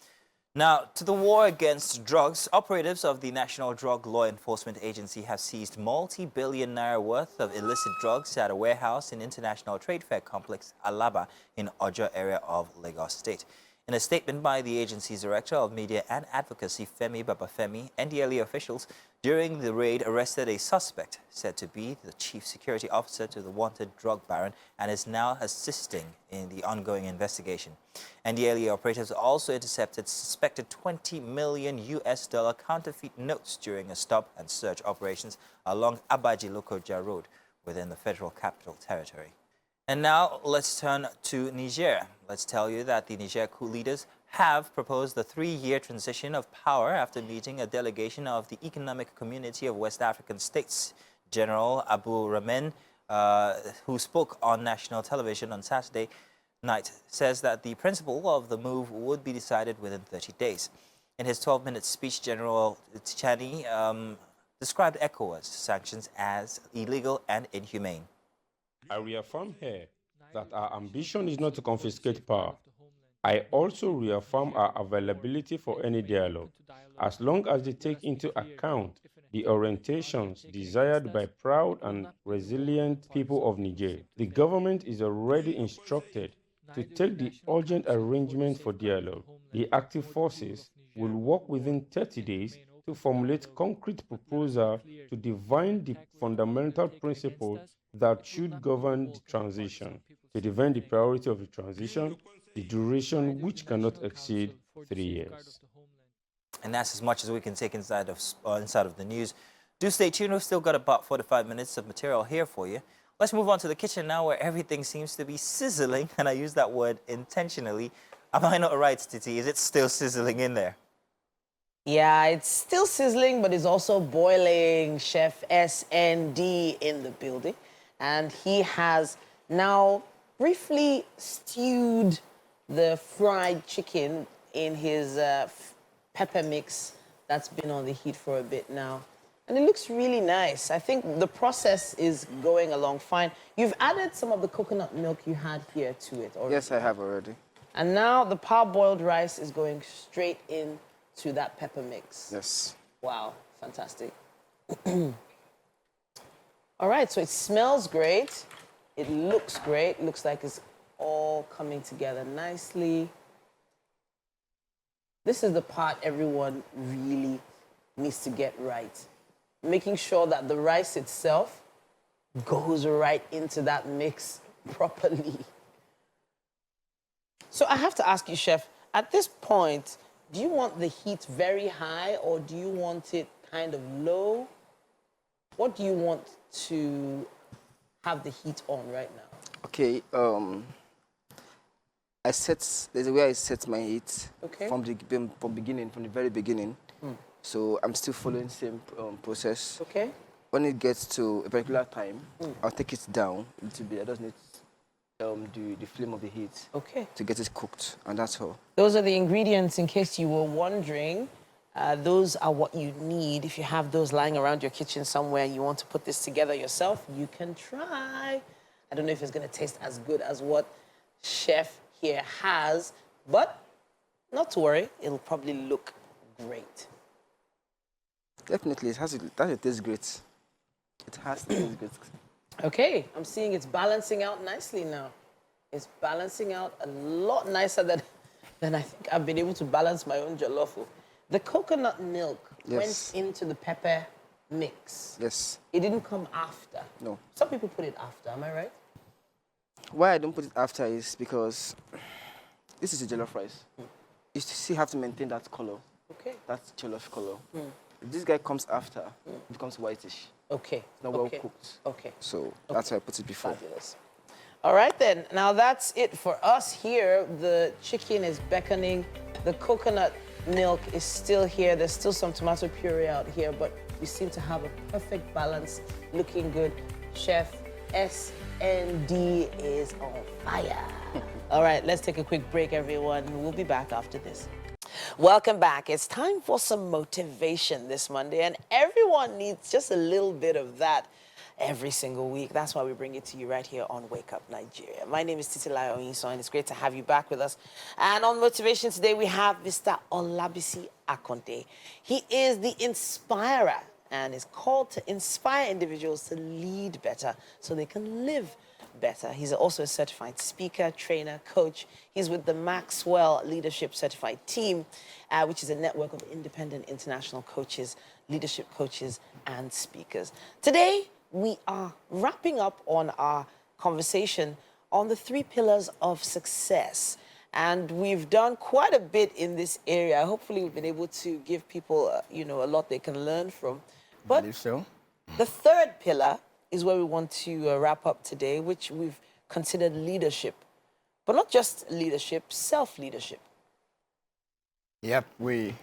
Now, to the war against drugs, operatives of the National Drug Law Enforcement Agency have seized multi-billion naira worth of illicit drugs at a warehouse in International Trade Fair Complex, Alaba, in Ojo area of Lagos State. In a statement by the agency's Director of Media and Advocacy, Femi Babafemi, NDLEA officials during the raid arrested a suspect said to be the chief security officer to the wanted drug baron and is now assisting in the ongoing investigation. NDLEA operatives also intercepted suspected $20 million counterfeit notes during a stop and search operations along Abaji Lokoja Road within the Federal Capital Territory. And now let's turn to Niger. Let's tell you that the Niger coup leaders have proposed the 3-year transition of power after meeting a delegation of the Economic Community of West African States. General Abu Ramen, who spoke on national television on Saturday night, says that the principle of the move would be decided within 30 days. In his 12-minute speech, General Tchani described ECOWAS sanctions as illegal and inhumane. I reaffirm here that our ambition is not to confiscate power. I also reaffirm our availability for any dialogue, as long as they take into account the orientations desired by proud and resilient people of Niger. The government is already instructed to take the urgent arrangement for dialogue. The active forces will work within 30 days to formulate concrete proposal to define the fundamental principles that should govern the transition, to define the priority of the transition, the duration which cannot exceed 3 years. And that's as much as we can take inside of the news. Do stay tuned. We've still got about 45 minutes of material here for you. Let's move on to the kitchen now, where everything seems to be sizzling, and I use that word intentionally. Am I not right, Titi? Is it still sizzling in there? Yeah, it's still sizzling, but it's also boiling. Chef SND in the building. And he has now briefly stewed the fried chicken in his pepper mix that's been on the heat for a bit now. And it looks really nice. I think the process is going along fine. You've added some of the coconut milk you had here to it already. Yes, I have already. And now the parboiled rice is going straight in to that pepper mix. Yes. Wow, fantastic. All right, so it smells great. It looks great. Looks like it's all coming together nicely. This is the part everyone really needs to get right. Making sure that the rice itself goes right into that mix properly. So I have to ask you, Chef, at this point, do you want the heat very high or do you want it kind of low? What do you want to have the heat on right now? Okay, there's a way I set my heat from the very beginning. So I'm still following the same process. Okay. When it gets to a particular time, I'll take it down a little bit. I just need the flame of the heat to get it cooked, and that's all. Those are the ingredients, in case you were wondering. Those are what you need. If you have those lying around your kitchen somewhere and you want to put this together yourself, you can try. I don't know if it's going to taste as good as what Chef here has, but not to worry, it'll probably look great. Definitely, it has to taste great. It has to taste great. Okay, I'm seeing it's balancing out nicely now. It's balancing out a lot nicer than I think I've been able to balance my own jollof. The coconut milk went into the pepper mix. Yes. It didn't come after. No. Some people put it after, am I right? Why I don't put it after is because this is a jollof rice. You still have to maintain that color. Okay. That jollof color. If this guy comes after, it becomes whitish. Okay. It's not well cooked. Okay. So that's why I put it before. Fabulous. All right, then. Now, that's it for us here. The chicken is beckoning. The coconut milk is still here. There's still some tomato puree out here, but we seem to have a perfect balance. Looking good. Chef SND is on fire. All right, let's take a quick break, everyone. We'll be back after this. Welcome back. It's time for some motivation this Monday, and everyone needs just a little bit of that every single week. That's why we bring it to you right here on Wake Up Nigeria. My name is Titilayo Oyinso, and it's great to have you back with us. And on motivation today, we have Mr. Olabisi Akonte. He is the inspirer and is called to inspire individuals to lead better so they can live better. He's also a certified speaker, trainer, coach. He's with the Maxwell Leadership Certified Team, which is a network of independent international coaches, leadership coaches, and speakers. Today, we are wrapping up on our conversation on the 3 pillars of success. And we've done quite a bit in this area. Hopefully, we've been able to give people, a lot they can learn from. But I believe so. The 3rd pillar is where we want to wrap up today, which we've considered leadership. But not just leadership, self-leadership. Yep, and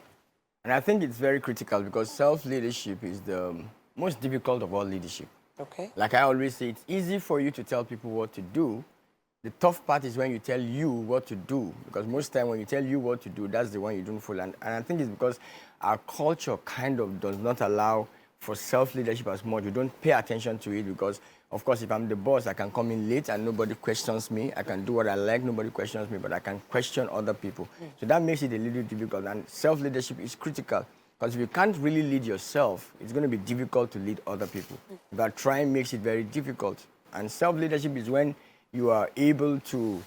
I think it's very critical because self-leadership is the most difficult of all leadership. Okay. Like I always say, it's easy for you to tell people what to do. The tough part is when you tell you what to do, because most time when you tell you what to do, that's the one you don't follow. And I think it's because our culture kind of does not allow for self-leadership as much. You don't pay attention to it because, of course, if I'm the boss, I can come in late and nobody questions me. I can do what I like, nobody questions me, but I can question other people. So that makes it a little difficult. And self-leadership is critical Because if you can't really lead yourself, it's going to be difficult to lead other people. But trying makes it very difficult. And self-leadership is when you are able to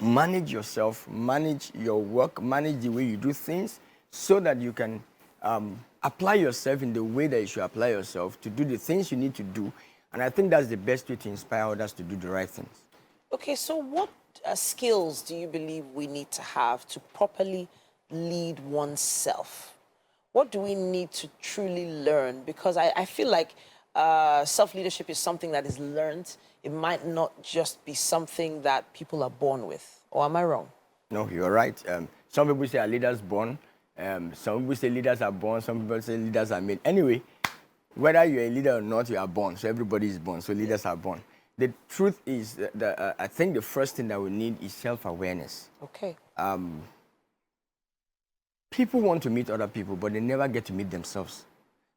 manage yourself, manage your work, manage the way you do things, so that you can apply yourself in the way that you should apply yourself to do the things you need to do. And I think that's the best way to inspire others to do the right things. Okay, so what skills do you believe we need to have to properly lead oneself? What do we need to truly learn? Because I feel like self-leadership is something that is learned. It might not just be something that people are born with. Or am I wrong? No, you're right. Some people say are leaders born. Some people say leaders are born. Some people say leaders are made. Anyway, whether you're a leader or not, you are born. So everybody is born. So leaders are born. The truth is that I think the first thing that we need is self-awareness. Okay. People want to meet other people, but they never get to meet themselves.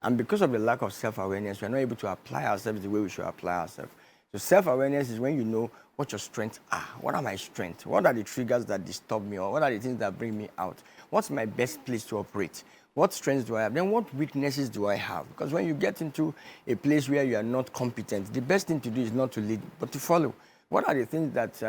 And because of the lack of self-awareness, we're not able to apply ourselves the way we should apply ourselves. So self-awareness is when you know what your strengths are. What are my strengths? What are the triggers that disturb me? Or what are the things that bring me out? What's my best place to operate? What strengths do I have? Then what weaknesses do I have? Because when you get into a place where you are not competent, the best thing to do is not to lead, but to follow. What are the things that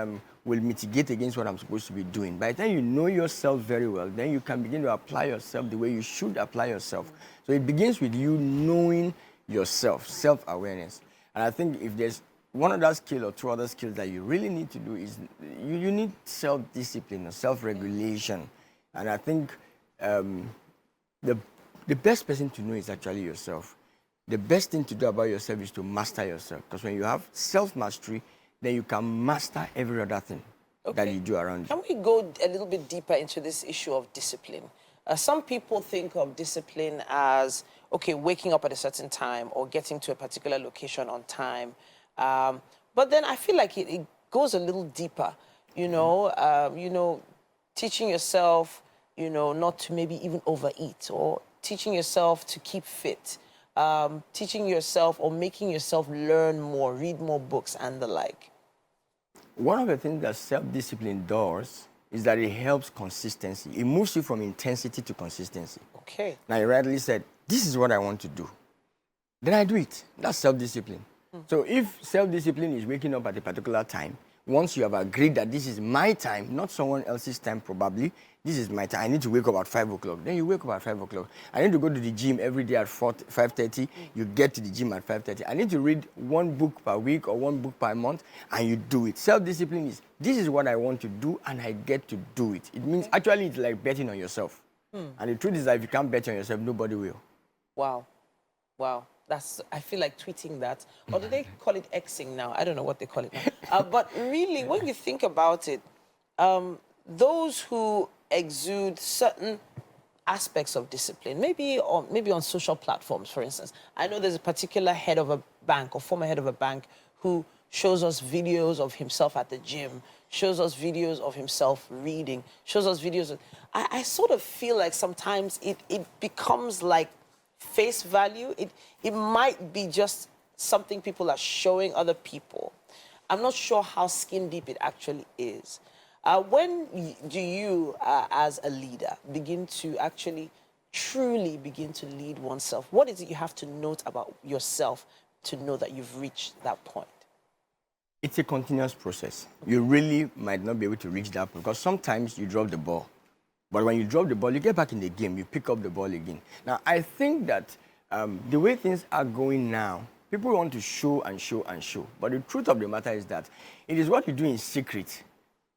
will mitigate against what I'm supposed to be doing? By the time you know yourself very well, then you can begin to apply yourself the way you should apply yourself. So it begins with you knowing yourself, self-awareness. And I think if there's one other skill or two other skills that you really need to do is you need self-discipline or self-regulation. And I think the best person to know is actually yourself. The best thing to do about yourself is to master yourself. Because when you have self-mastery, then you can master every other thing that you do around you. Can we go a little bit deeper into this issue of discipline? Some people think of discipline as, okay, waking up at a certain time or getting to a particular location on time. But then I feel like it goes a little deeper, teaching yourself, not to maybe even overeat, or teaching yourself to keep fit, teaching yourself or making yourself learn more, read more books and the like. One of the things that self-discipline does is that it helps consistency. It moves you from intensity to consistency. Okay. Now, you rightly said, this is what I want to do. Then I do it. That's self-discipline. So if self-discipline is waking up at a particular time, once you have agreed that this is my time, not someone else's time probably, this is my time, I need to wake up at 5 o'clock. Then you wake up at 5 o'clock. I need to go to the gym every day at 5:30. You get to the gym at 5:30. I need to read one book per week or one book per month, and you do it. Self-discipline is, this is what I want to do, and I get to do it. It means, actually, it's like betting on yourself. And the truth is that if you can't bet on yourself, nobody will. Wow. Wow. I feel like tweeting that. Or do they call it Xing now? I don't know what they call it now. But really, when you think about it, those who exude certain aspects of discipline, maybe on social platforms, for instance. I know there's a particular head of a bank or former head of a bank who shows us videos of himself at the gym, shows us videos of himself reading, shows us videos of... I sort of feel like sometimes it becomes like face value. It might be just something people are showing other people. I'm not sure how skin deep it actually is. When do you, as a leader, begin to actually truly begin to lead oneself? What is it you have to note about yourself to know that you've reached that point? It's a continuous process. You really might not be able to reach that point because sometimes you drop the ball. But when you drop the ball, you get back in the game, you pick up the ball again. Now, I think that the way things are going now, people want to show and show and show. But the truth of the matter is that it is what you do in secret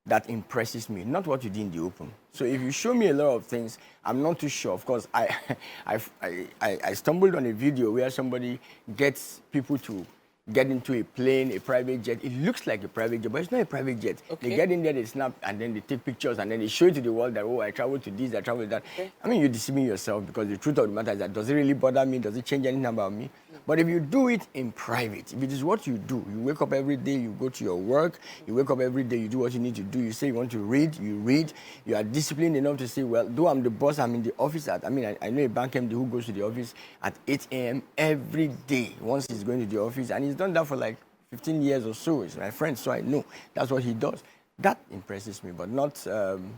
that impresses me, not what you do in the open. So if you show me a lot of things, I'm not too sure. Of course, I stumbled on a video where somebody gets people to get into a plane, a private jet. It looks like a private jet, but it's not a private jet. Okay. They get in there, they snap, and then they take pictures, and then they show it to the world that, oh, I traveled to this, I traveled to that. Okay. I mean, you're deceiving yourself because the truth of the matter is that, does it really bother me? Does it change anything about me? But if you do it in private, if it is what you do, you wake up every day, you go to your work, you wake up every day, you do what you need to do, you say you want to read, you are disciplined enough to say, well, though I'm the boss, I'm in the office I know a bank MD who goes to the office at 8 a.m. every day once he's going to the office, and he's done that for like 15 years or so. He's my friend, so I know that's what he does. That impresses me, but not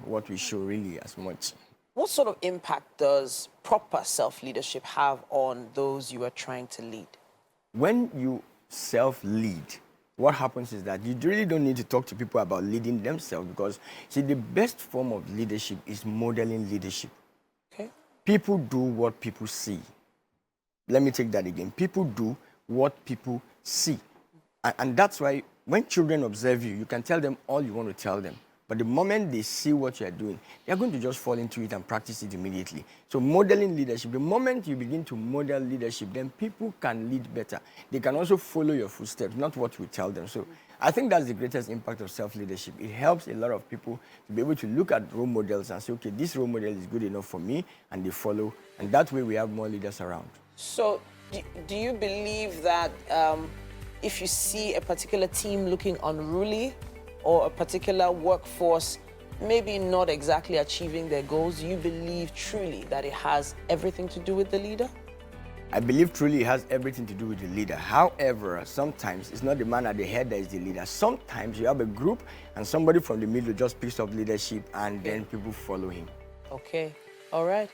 what we show really as much. what sort of impact does proper self-leadership have on those you are trying to lead? When you self-lead, what happens is that you really don't need to talk to people about leading themselves, because, see, the best form of leadership is modeling leadership. Okay. People do what people see. Let me take that again. People do what people see. And that's why when children observe you, you can tell them all you want to tell them. But the moment they see what you're doing, they're going to just fall into it and practice it immediately. So modeling leadership, the moment you begin to model leadership, then people can lead better. They can also follow your footsteps, not what you tell them. So I think that's the greatest impact of self-leadership. It helps a lot of people to be able to look at role models and say, okay, this role model is good enough for me, and they follow. And that way we have more leaders around. So do you believe that if you see a particular team looking unruly, or a particular workforce maybe not exactly achieving their goals, you believe truly that it has everything to do with the leader? I believe truly it has everything to do with the leader. However, sometimes it's not the man at the head that is the leader. Sometimes you have a group and somebody from the middle just picks up leadership and then people follow him. Okay, all right.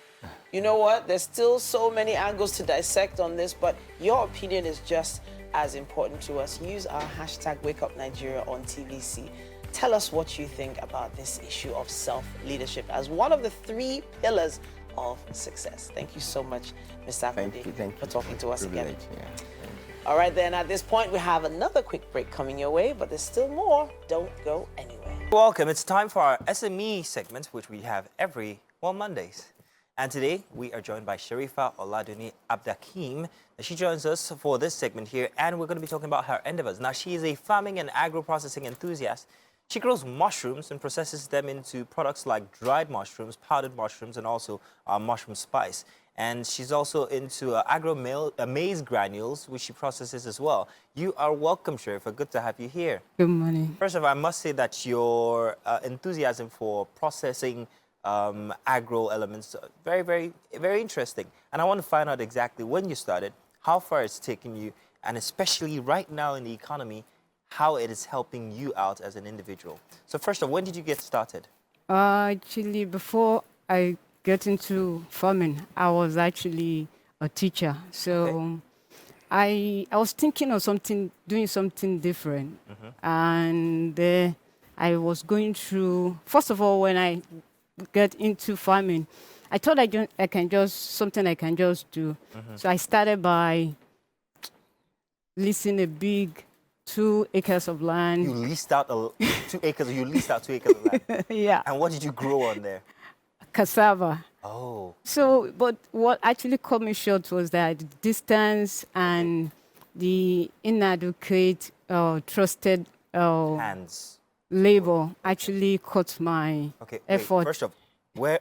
You know what? There's still so many angles to dissect on this, but your opinion is just as important to us. Use our hashtag #WakeUpNigeria on TVC. Tell us what you think about this issue of self-leadership as one of the 3 pillars of success. Thank you so much, Mr. Akode, for talking to us again. Yeah. All right, then, at this point, we have another quick break coming your way, but there's still more. Don't go anywhere. Welcome. It's time for our SME segment, which we have every Mondays. And today, we are joined by Sharifa Oladuni Abdakim. She joins us for this segment here, and we're going to be talking about her endeavors. Now, she is a farming and agro-processing enthusiast. She grows mushrooms and processes them into products like dried mushrooms, powdered mushrooms, and also mushroom spice. And she's also into maize granules, which she processes as well. You are welcome, Sharifa. Good to have you here. Good morning. First of all, I must say that your enthusiasm for processing agro elements, very, very, very interesting. And I want to find out exactly when you started, how far it's taken you, and especially right now in the economy, how it is helping you out as an individual. So first of all, when did you get started? Actually, before I get into farming, I was actually a teacher. So I was thinking of doing something different. And I was going through, first of all, when I get into farming, I thought I can just do. So I started by leasing a big 2 acres of land. You leased out 2 acres. You leased out 2 acres of land. Yeah. And what did you grow on there? Cassava. Oh. So, but what actually cut me short was that the distance and the inadequate, trusted hands labor actually cut my effort. First of all,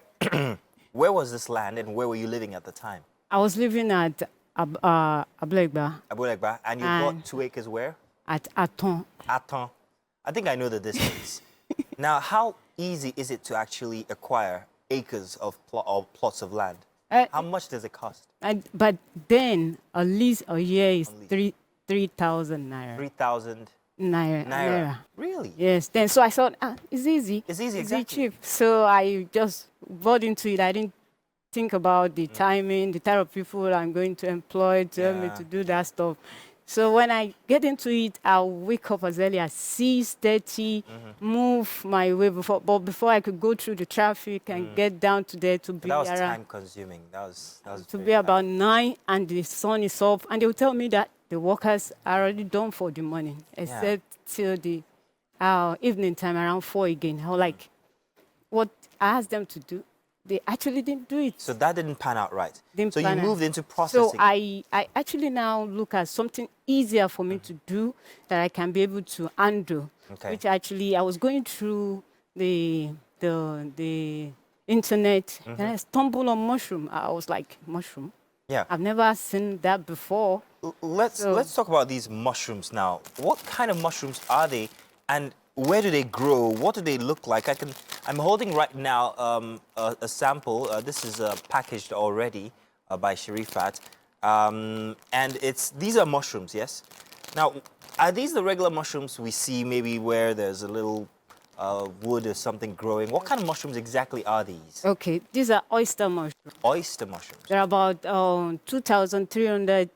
where was this land and where were you living at the time? I was living at Ablegba. Ablegba. And you bought 2 acres where? At Aton. Aton. I think I know the distance. Now, how easy is it to actually acquire acres of plots of land? How much does it cost? But then, at least a year is 3,000 naira. 3,000 naira. Really? Yes. Then, so I thought, it's easy. It's easy, exactly. It's cheap. So I just bought into it. I didn't think about the timing, the type of people I'm going to employ to help me to do that stuff. So when I get into it, I'll wake up as early as 6:30, move my way before I could go through the traffic and get down to there to be that was around. time consuming. That was to be about 9 and the sun is up, and they will tell me that the workers are already done for the morning, except till the evening time around 4 again. I was like, what I asked them to do, they actually didn't do it. So that didn't pan out right. So you moved into processing. So I actually now look at something easier for me to do that I can be able to undo. Which actually I was going through the internet and I stumbled on mushroom. I was like, mushroom? Yeah. I've never seen that before. Let's talk about these mushrooms now. What kind of mushrooms are they, and where do they grow? What do they look like? I'm holding right now a sample. This is packaged already by Sharifat, and these are mushrooms. Yes. Now, are these the regular mushrooms we see maybe where there's a little wood or something growing. What kind of mushrooms exactly are these? Okay, these are oyster mushrooms. Oyster mushrooms. There are about 2,300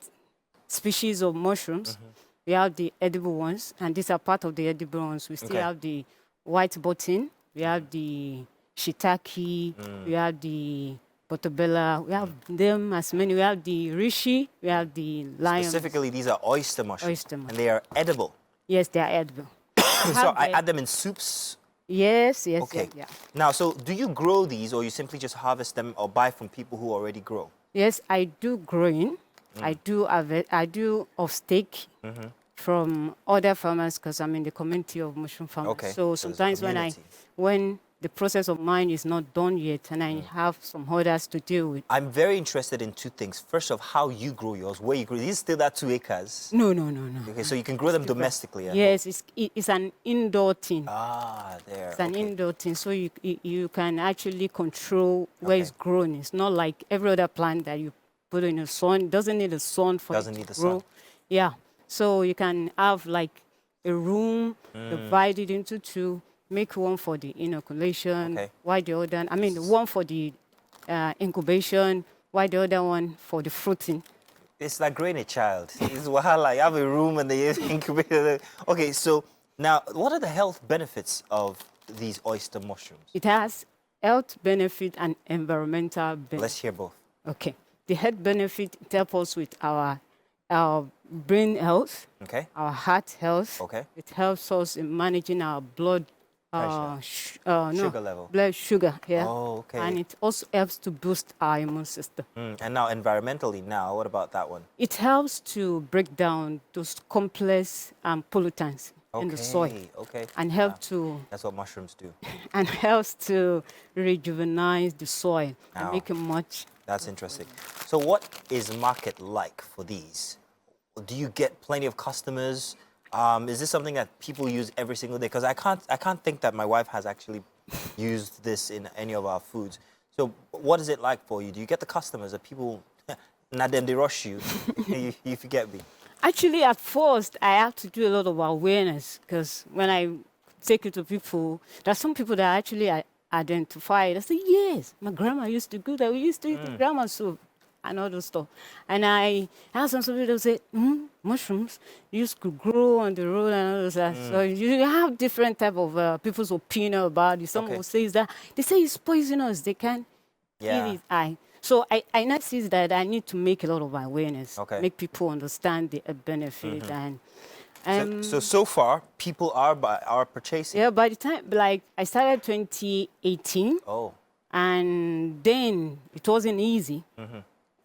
species of mushrooms. We have the edible ones, and these are part of the edible ones. We still have the white button, we have the shiitake, we have the portobello, we have them as many. We have the reishi, we have the lion. Specifically, these are oyster mushrooms. Oyster mushrooms. And they are edible. Yes, they are edible. So I add them in soups? Yes, yes, Okay. yeah. Now, so do you grow these or you simply just harvest them or buy from people who already grow? Yes, I do growing. I do off stake from other farmers because I'm in the community of mushroom farmers. Okay, So so there's sometimes community. when the process of mine is not done yet and I have some others to deal with. I'm very interested in two things. First of how you grow yours, where you grow. Is still that 2 acres? No. Okay, so you can grow them domestically. Yes, it's an indoor thing. Ah, there. It's an indoor thing, so you can actually control where it's grown. It's not like every other plant that you put in the sun. It doesn't need the sun for Doesn't it need to the grow. sun. Yeah, so you can have like a room, divide it into two, make one for the inoculation, while the other, one for the incubation, while the other one for the fruiting. It's like growing a child. It's wahala. You have a room and they incubate. Okay, so now, what are the health benefits of these oyster mushrooms? It has health benefit and environmental benefit. Let's hear both. Okay. The health benefit, it helps us with our brain health, our heart health. Okay. It helps us in managing our blood sugar level. Blood sugar, yeah. Oh, okay. And it also helps to boost our immune system. And now, environmentally, what about that one? It helps to break down those complex pollutants in the soil. Okay. And help to... That's what mushrooms do. And helps to rejuvenate the soil and make it much... That's interesting. So what is market like for these? Do you get plenty of customers? Is this something that people use every single day? Because I can't think that my wife has actually used this in any of our foods. So what is it like for you? Do you get the customers? Are people, not them, they rush you, you forget me? Actually, at first, I have to do a lot of awareness because when I take it to people, there are some people that actually identify it. I say, yes, my grandma used to do that. We used to eat the grandma soup and all those stuff. And I have some people that say, mushrooms used to grow on the road and all that. So you have different type of people's opinion about it. Some will say that they say it's poisonous. They can't eat it. So I noticed that I need to make a lot of awareness, make people understand the benefit. And so far, people are purchasing. Yeah, by the time, like, I started 2018. Oh. And then it wasn't easy.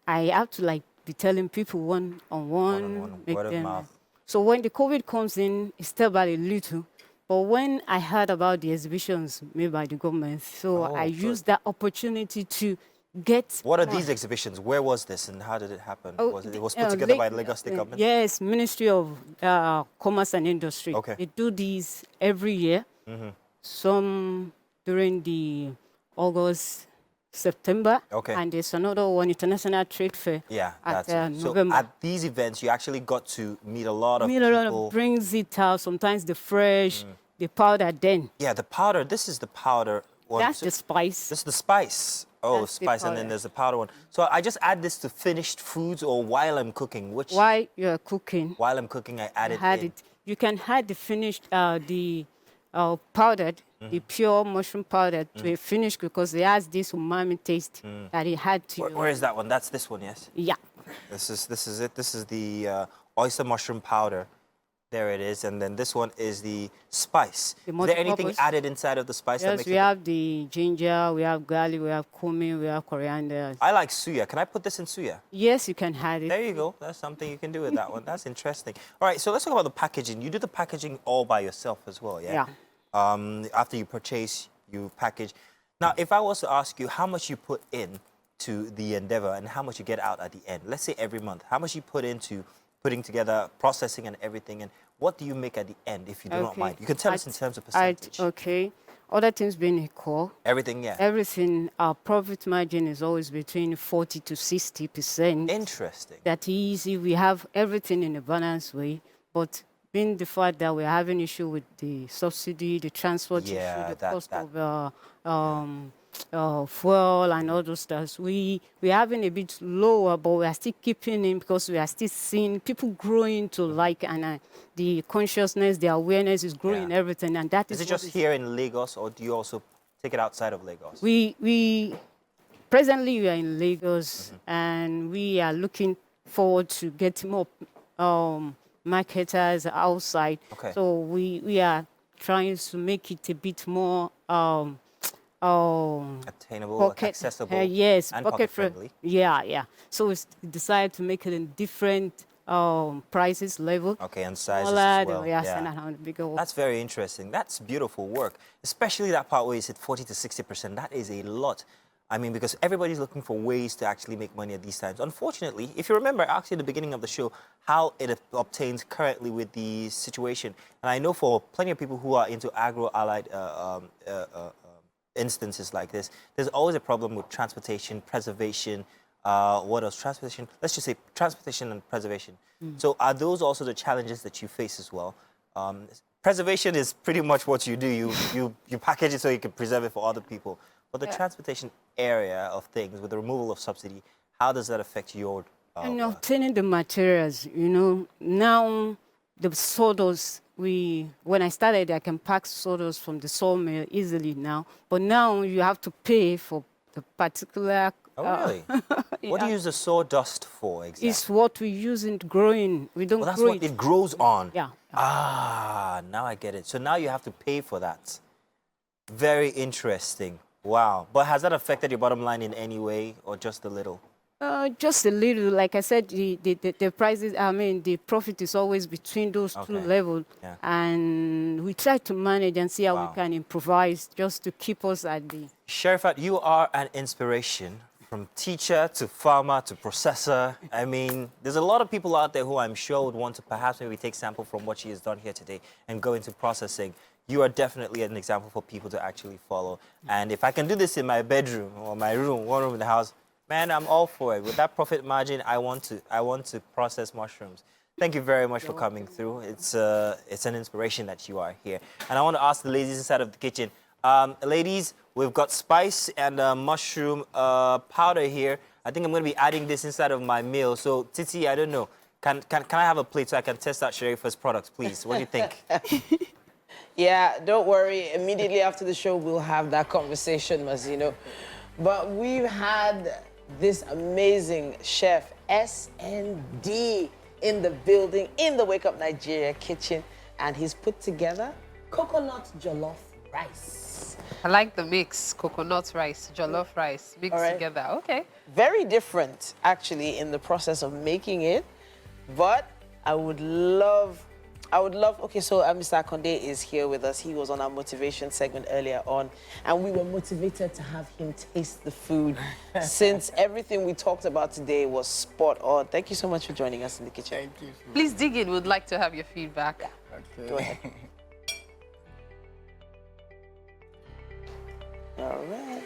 I have to, be telling people one-on-one. Word of mouth. So when the COVID comes in, it's still about a little. But when I heard about the exhibitions made by the government, I used that opportunity to get... What are these exhibitions? Where was this and how did it happen? It was put together by the Lagos State government? Yes, Ministry of Commerce and Industry. Okay. They do these every year. Some during the August, September. Okay. And there's another one, International Trade Fair. Yeah, at so November. at these events, you actually got to meet a lot of a lot of brings it out, sometimes the fresh, the powder then. Yeah, the powder, this is the powder. That's the spice. This is the spice. Oh, That's the spice, and then powder. there's the powder one. So I just add this to finished foods or while I'm cooking? While you're cooking. While I'm cooking, I add it in. You can add the finished, the powdered, the pure mushroom powder to a finished because it has this umami taste that it had to. Where is that one? That's this one, yes? Yeah. This is it. This is the oyster mushroom powder. There it is. And then this one is the spice. Is there anything added inside of the spice? Yes, we have the ginger, we have garlic, we have cumin, we have coriander. I like suya. Can I put this in suya? Yes, you can add it. There you go. That's something you can do with that one. That's interesting. All right, so let's talk about the packaging. You do the packaging all by yourself as well, yeah? Yeah. After you purchase, you package. Now, if I was to ask you how much you put in to the endeavor and how much you get out at the end, let's say every month, how much you put into putting together, processing and everything, and what do you make at the end, if you do not mind? You can tell us in terms of percentage. Other things being equal. Everything, yeah. Everything, our profit margin is always between 40 to 60%. Interesting. That is, we have everything in a balanced way, but being the fact that we're having issue with the subsidy, the transport issue, the cost of fuel and all those stuff, we're having a bit lower, but we are still keeping in because we are still seeing people growing to like, and the consciousness, the awareness is growing, everything, and that is. Is it just here in Lagos, or do you also take it outside of Lagos? Presently we are in Lagos, and we are looking forward to getting more marketers outside. Okay. So we are trying to make it a bit more attainable, accessible, yes, and pocket friendly. Yeah. So we decided to make it in different prices level. Okay, and sizes as well. Bigger. That's very interesting. That's beautiful work, especially that part where you said 40 to 60%. That is a lot. I mean, because everybody's looking for ways to actually make money at these times. Unfortunately, if you remember, actually at the beginning of the show, how it obtains currently with the situation. And I know for plenty of people who are into agro-allied instances like this, there's always a problem with transportation, preservation, what else? Transportation, let's just say transportation and preservation. So are those also the challenges that you face as well? Preservation is pretty much what you do. You package it so you can preserve it for other people. But the transportation area of things, with the removal of subsidy, how does that affect your... and obtaining the materials, now the sawdust, when I started, I can pack sawdust from the sawmill easily now. But now you have to pay for the particular... Oh, really? What do you use the sawdust for exactly? It's what we use in growing. We don't grow that's what it grows on? Yeah. Ah, now I get it. So now you have to pay for that. Very interesting. Wow. But has that affected your bottom line in any way, or just a little? Just a little. Like I said, the prices, the profit is always between those two levels. Yeah. And we try to manage and see how we can improvise just to keep us at the... Sherifat, you are an inspiration. From teacher to farmer to processor. I mean, there's a lot of people out there who I'm sure would want to perhaps maybe take sample from what she has done here today and go into processing. You are definitely an example for people to actually follow. And if I can do this in my bedroom or my room, one room in the house, man, I'm all for it. With that profit margin, I want to process mushrooms. Thank you very much for coming through. It's an inspiration that you are here. And I want to ask the ladies inside of the kitchen. Ladies, we've got spice and mushroom powder here. I think I'm going to be adding this inside of my meal. So, Titi, I don't know. Can I have a plate so I can test out Sharifa's products, please? What do you think? Yeah, don't worry. Immediately after the show, we'll have that conversation, Mazino. But we've had this amazing chef, SND, in the building, in the Wake Up Nigeria kitchen. And he's put together coconut jollof rice. I like the mix, coconut rice, jollof rice, mixed together. Okay. Very different, actually, in the process of making it. But I would love, okay, so Mr. Akonde is here with us. He was on our motivation segment earlier on, and we were motivated to have him taste the food since everything we talked about today was spot on. Thank you so much for joining us in the kitchen. Thank you. Please dig in. We'd like to have your feedback. Okay. Go ahead. All right.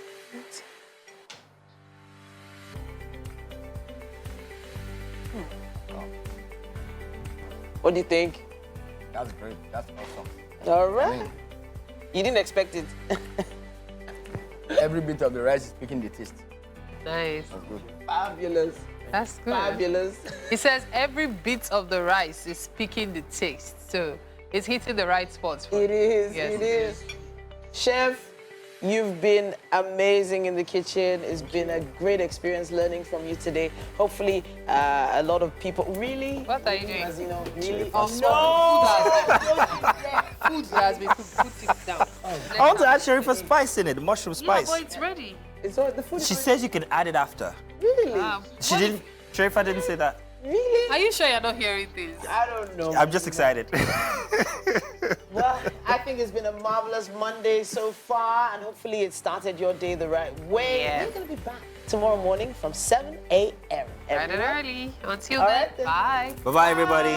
What do you think? That's great. That's awesome. All right. You didn't expect it. Every bit of the rice is picking the taste. Nice. That's good. Fabulous. That's good. Fabulous. He says every bit of the rice is picking the taste. So it's hitting the right spots. It is. Yes, it is. Chef, you've been amazing in the kitchen. It's been a great experience learning from you today. Hopefully, a lot of people really. What are you doing? As you know, really. Oh, no! Food has been put down. I want to add Sharifa spice in it, mushroom spice. Yeah, but it's ready. It's all, the food. She says you can add it after. Really? She didn't. Sharifa didn't say that. Really? Are you sure you're not hearing this? I don't know. I'm just excited. Well, I think it's been a marvelous Monday so far, and hopefully it started your day the right way. Yeah. We're going to be back tomorrow morning from 7 a.m. Bright and early. Until All then, right, then. bye. Bye-bye, everybody.